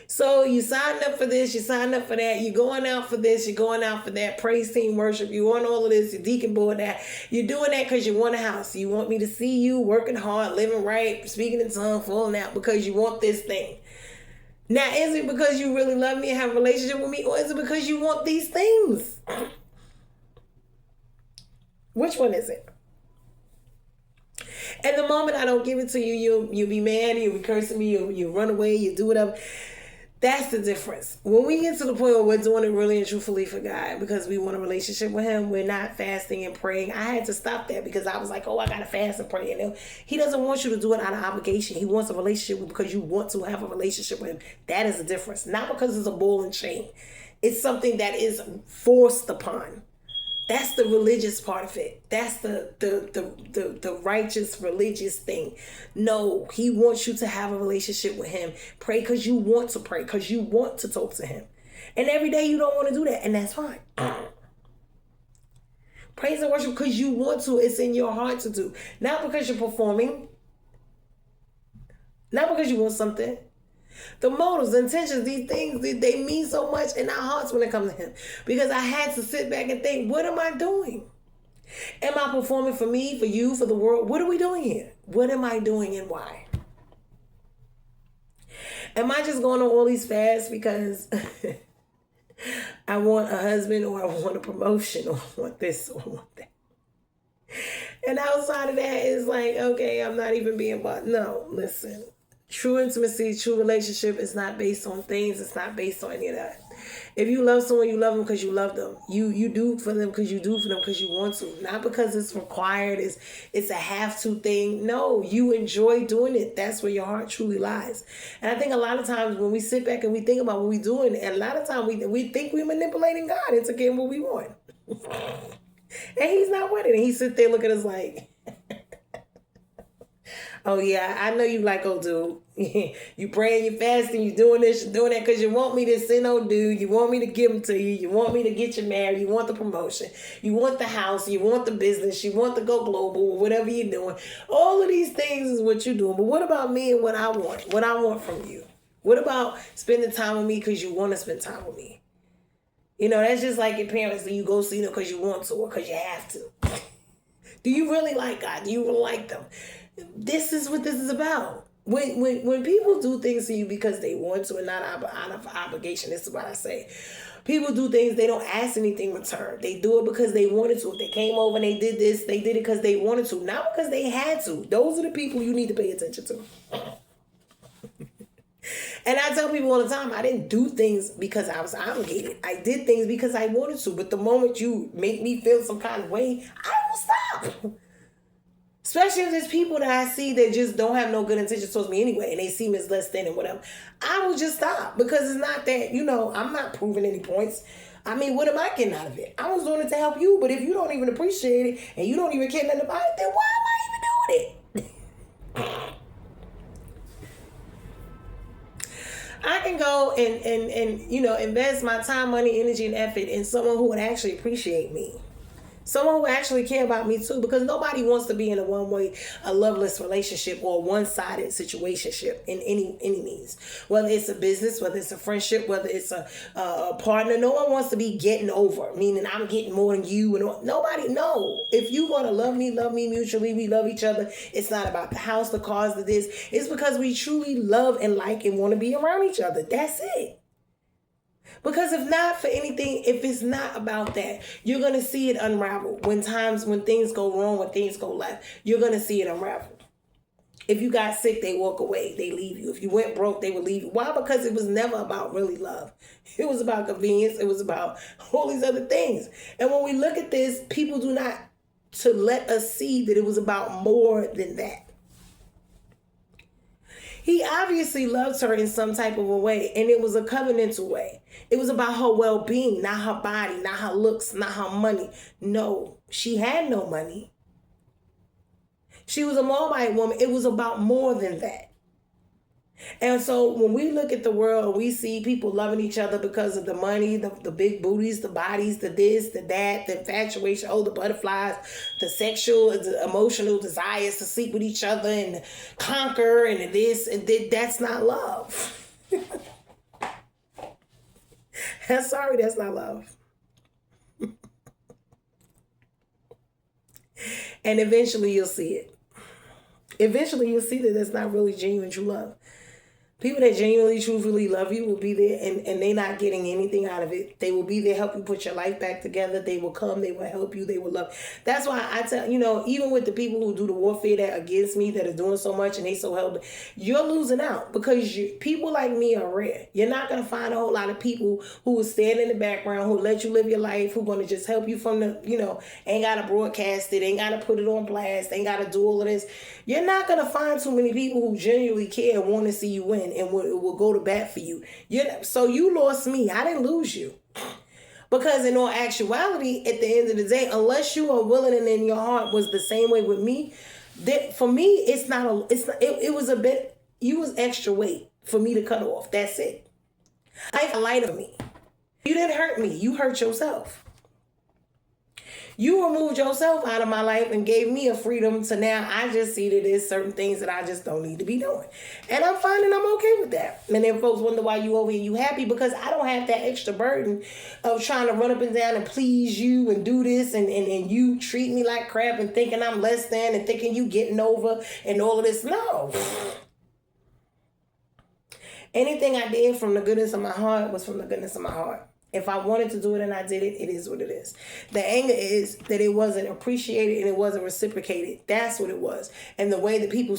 So you signed up for this, you signed up for that, you're going out for this, you're going out for that, praise team worship, you want all of this, you're deacon board that. You're doing that because you want a house. You want me to see you working hard, living right, speaking in tongues, falling out because you want this thing. Now, is it because you really love me and have a relationship with me, or is it because you want these things? Which one is it? And the moment I don't give it to you, you'll be mad, you'll be cursing me, you'll run away, you do whatever. That's the difference. When we get to the point where we're doing it really and truthfully for God, because we want a relationship with him, we're not fasting and praying. I had to stop that because I was like, I got to fast and pray. And he doesn't want you to do it out of obligation. He wants a relationship because you want to have a relationship with him. That is the difference. Not because it's a ball and chain. It's something that is forced upon. That's the religious part of it. That's the righteous religious thing. No, he wants you to have a relationship with him. Pray because you want to pray, because you want to talk to him. And every day you don't want to do that, and that's fine. Praise and worship because you want to. It's in your heart to do. Not because you're performing. Not because you want something. The motives, intentions, these things, they mean so much in our hearts when it comes to him. Because I had to sit back and think, what am I doing? Am I performing for me, for you, for the world? What are we doing here? What am I doing and why? Am I just going on all these fasts because I want a husband or I want a promotion or I want this or I want that? And outside of that, it's like, okay, I'm not even being bought. No, listen. True intimacy, true relationship is not based on things. It's not based on any of that. If you love someone, you love them because you love them. You do for them because you do for them because you want to. Not because it's required. It's a have to thing. No, you enjoy doing it. That's where your heart truly lies. And I think a lot of times when we sit back and we think about what we're doing, and a lot of times we think we're manipulating God into getting what we want. And he's not with it. And he sits there looking at us like, oh yeah, I know you like old dude. You praying, you fasting, you doing this, you doing that because you want me to send old dude. You want me to give them to you. You want me to get you married. You want the promotion. You want the house. You want the business. You want to go global, whatever you're doing. All of these things is what you're doing. But what about me and what I want? What I want from you? What about spending time with me because you want to spend time with me? You know, that's just like your parents that you go see them because you want to or because you have to. Do you really like God? Do you really like them? This is what this is about. When people do things to you because they want to and not out of obligation, this is what I say. People do things, they don't ask anything in return. They do it because they wanted to. If they came over and they did this, they did it because they wanted to, not because they had to. Those are the people you need to pay attention to. And I tell people all the time, I didn't do things because I was obligated. I did things because I wanted to. But the moment you make me feel some kind of way, I will stop. Especially if there's people that I see that just don't have no good intentions towards me anyway, and they see me as less than and whatever. I will just stop because it's not that, I'm not proving any points. I mean, what am I getting out of it? I was doing it to help you, but if you don't even appreciate it and you don't even care nothing about it, then why am I even doing it? I can go and invest my time, money, energy, and effort in someone who would actually appreciate me. Someone who actually care about me too, because nobody wants to be in a loveless relationship or a one-sided situationship in any means. Whether it's a business, whether it's a friendship, whether it's a partner, no one wants to be getting over, meaning I'm getting more than you. And nobody, no. If you want to love me mutually, we love each other. It's not about the house, the cars, the this. It's because we truly love and like and want to be around each other. That's it. Because if not for anything, if it's not about that, you're going to see it unravel. When things go wrong, when things go left, you're going to see it unravel. If you got sick, they walk away. They leave you. If you went broke, they would leave you. Why? Because it was never about really love. It was about convenience. It was about all these other things. And when we look at this, people do not to let us see that it was about more than that. He obviously loves her in some type of a way, and it was a covenantal way. It was about her well-being, not her body, not her looks, not her money. No, she had no money. She was a Moabite woman. It was about more than that. And so when we look at the world, we see people loving each other because of the money, the big booties, the bodies, the this, the that, the infatuation, the butterflies, the sexual, the emotional desires to sleep with each other and conquer and this and that. That's not love. I'm sorry, that's not love. And eventually you'll see it. Eventually you'll see that that's not really genuine true love. People that genuinely, truthfully love you will be there and they're not getting anything out of it. They will be there, help you put your life back together. They will come, they will help you, they will love. That's why I tell, even with the people who do the warfare that against me, that are doing so much and they so helped, you're losing out because people like me are rare. You're not going to find a whole lot of people who will stand in the background, who let you live your life, who going to just help you from the, ain't got to broadcast it, ain't got to put it on blast, ain't got to do all of this. You're not going to find too many people who genuinely care and want to see you win and will go to bat for you. So you lost me. I didn't lose you. Because in all actuality, at the end of the day, unless you are willing and in your heart was the same way with me, that for me, it was a bit, you was extra weight for me to cut off. That's it. I light of me. You didn't hurt me. You hurt yourself. You removed yourself out of my life and gave me a freedom to now I just see that there's certain things that I just don't need to be doing. And I'm fine and I'm okay with that. And then folks wonder why you over here, you happy, because I don't have that extra burden of trying to run up and down and please you and do this and you treat me like crap and thinking I'm less than and thinking you getting over and all of this. No. Anything I did from the goodness of my heart was from the goodness of my heart. If I wanted to do it and I did it, it is what it is. The anger is that it wasn't appreciated and it wasn't reciprocated. That's what it was. And the way that people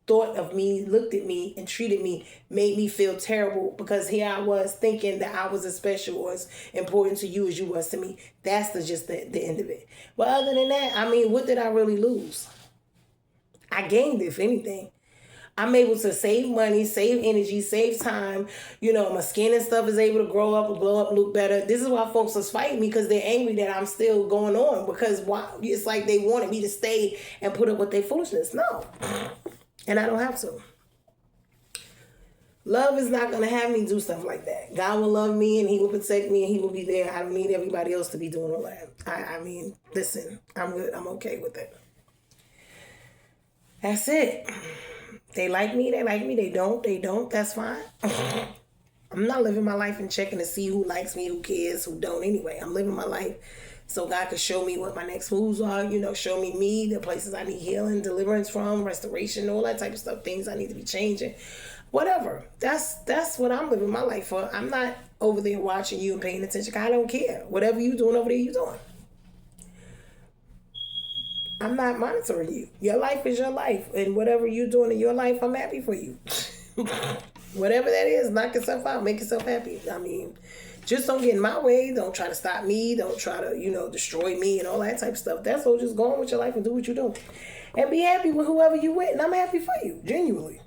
thought of me, looked at me, and treated me made me feel terrible, because here I was thinking that I was as special or as important to you as you was to me. That's just the end of it. But other than that, I mean, what did I really lose? I gained, if anything. I'm able to save money, save energy, save time. You know, my skin and stuff is able to grow up and glow up and look better. This is why folks are fighting me, because they're angry that I'm still going on. Because why? It's like they wanted me to stay and put up with their foolishness. No. And I don't have to. Love is not going to have me do stuff like that. God will love me and he will protect me and he will be there. I don't need everybody else to be doing all that. I mean, listen, I'm good. I'm okay with it. That's it. They like me, they don't, that's fine. I'm not living my life and checking to see who likes me, who cares, who don't anyway. I'm living my life so God can show me what my next moves are, you know, show me the places I need healing, deliverance from, restoration, all that type of stuff, things I need to be changing. Whatever. That's what I'm living my life for. I'm not over there watching you and paying attention. I don't care. Whatever you doing over there, you doing. I'm not monitoring you. Your life is your life. And whatever you're doing in your life, I'm happy for you. Whatever that is, knock yourself out. Make yourself happy. I mean, just don't get in my way. Don't try to stop me. Don't try to, destroy me and all that type of stuff. That's all. Just go on with your life and do what you do. And be happy with whoever you with. And I'm happy for you. Genuinely.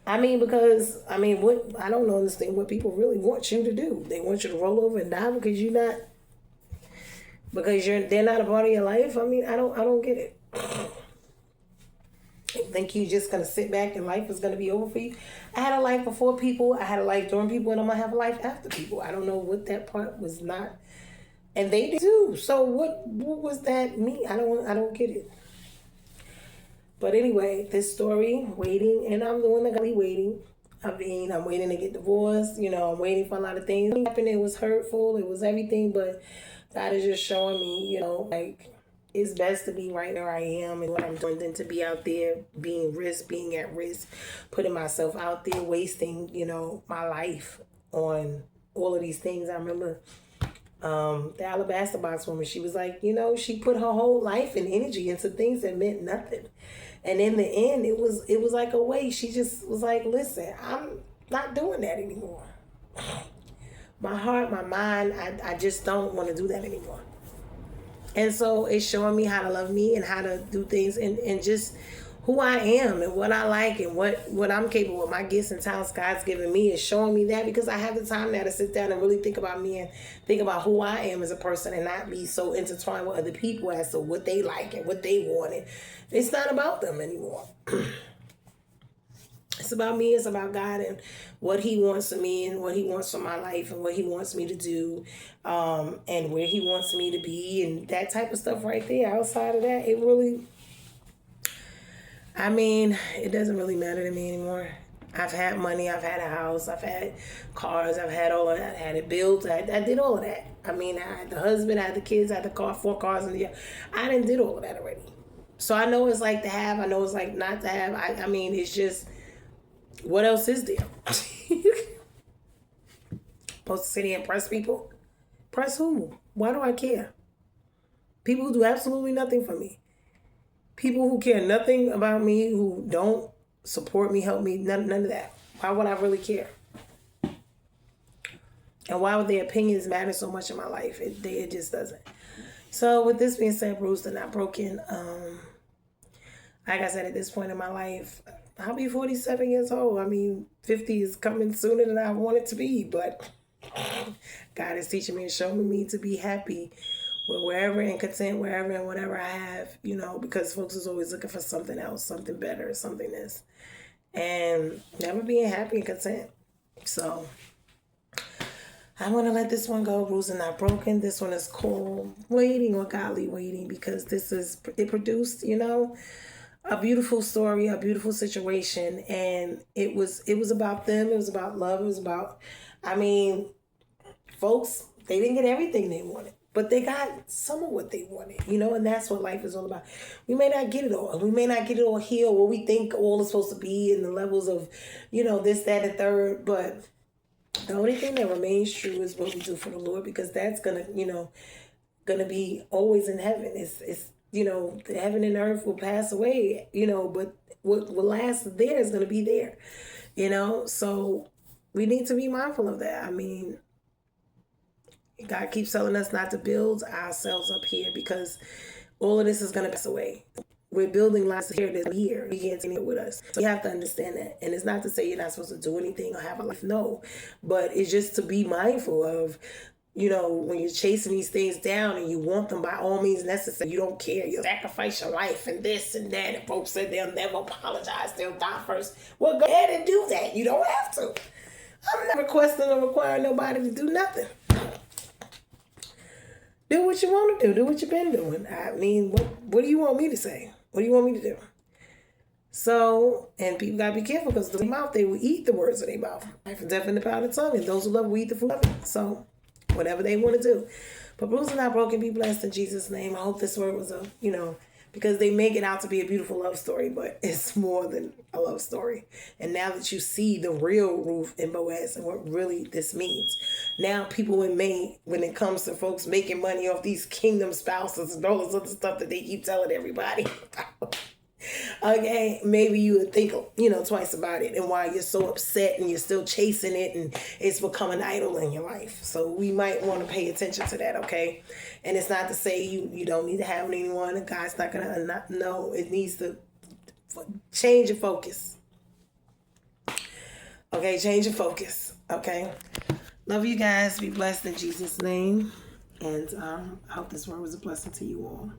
Because I don't understand what people really want you to do. They want you to roll over and die because they're not a part of your life. I don't get it. You think you just gonna sit back and life is gonna be over for you? I had a life before people, I had a life during people, and I'm gonna have a life after people. I don't know what that part was not, and they did too. So what was that me? I don't get it. But anyway, this story, waiting, and I'm the one that got me waiting. I'm waiting to get divorced. I'm waiting for a lot of things. It happened. It was hurtful. It was everything, but God is just showing me, it's best to be right where I am and what I'm doing than to be out there being at risk, putting myself out there, wasting, my life on all of these things. I remember the alabaster box woman, she was like, she put her whole life and energy into things that meant nothing. And in the end, it was like a waste. She just was like, listen, I'm not doing that anymore. My heart, my mind, I just don't want to do that anymore. And so it's showing me how to love me and how to do things and just who I am and what I like and what I'm capable of. My gifts and talents God's given me is showing me that, because I have the time now to sit down and really think about me and think about who I am as a person and not be so intertwined with other people as to what they like and what they want. And it's not about them anymore. It's about me. It's about God and what he wants of me and what he wants for my life and what he wants me to do, and where he wants me to be and that type of stuff right there. Outside of that, it doesn't really matter to me anymore. I've had money. I've had a house. I've had cars. I've had all of that. I had it built. I did all of that. I had the husband. I had the kids. I had the car, 4 cars in the year. I done did all of that already. So I know it's like to have. I know it's like not to have. It's just... what else is there? Supposed to sit here and press people? Press who? Why do I care? People who do absolutely nothing for me. People who care nothing about me, who don't support me, help me, none of that. Why would I really care? And why would their opinions matter so much in my life? It just doesn't. So with this being said, bruised and not broken, like I said, at this point in my life, I'll be 47 years old. 50 is coming sooner than I want it to be, but God is teaching me and showing me to be happy with wherever and content wherever and whatever I have, because folks is always looking for something else, something better, something this, and never being happy and content. So I'm going to let this one go. Rules are not broken. This one is called Waiting or Godly Waiting, because it produced, a beautiful story, a beautiful situation. And it was about them. It was about love. It was about, I mean, folks, they didn't get everything they wanted, but they got some of what they wanted, and that's what life is all about. We may not get it all. We may not get it all here, what we think all is supposed to be in the levels of, this, that, and third, but the only thing that remains true is what we do for the Lord, because that's gonna be always in heaven. It's the heaven and earth will pass away, but what will last there is gonna be there, So we need to be mindful of that. I mean, God keeps telling us not to build ourselves up here, because all of this is gonna pass away. We're building lives here that's here. We can't take it with us. So you have to understand that. And it's not to say you're not supposed to do anything or have a life. No. But it's just to be mindful of, when you're chasing these things down and you want them by all means necessary, you don't care. You sacrifice your life and this and that. And folks said they'll never apologize. They'll die first. Well, go ahead and do that. You don't have to. I'm not requesting or requiring nobody to do nothing. Do what you want to do. Do what you've been doing. I mean, what do you want me to say? What do you want me to do? So, and people got to be careful, because the mouth, they will eat the words of their mouth. Life and death in the power of the tongue, and those who love will eat the fruit of it. So, whatever they want to do. But bruised and not broken, be blessed in Jesus' name. I hope this word was because they make it out to be a beautiful love story, but it's more than a love story. And now that you see the real Ruth and Boaz and what really this means, now people when it comes to folks making money off these kingdom spouses and all this other stuff that they keep telling everybody about, okay, maybe you would think, twice about it, and why you're so upset and you're still chasing it and it's become an idol in your life. So we might want to pay attention to that, okay? And it's not to say you don't need to have anyone, and God's not going to, no, it needs to change your focus. Okay, change your focus, okay? Love you guys. Be blessed in Jesus' name. And I hope this word was a blessing to you all.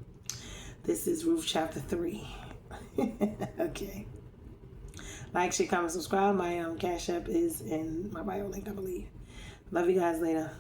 This is Ruth chapter 3. Okay. Like, share, comment, subscribe. My Cash App is in my bio link, I believe. Love you guys. Later.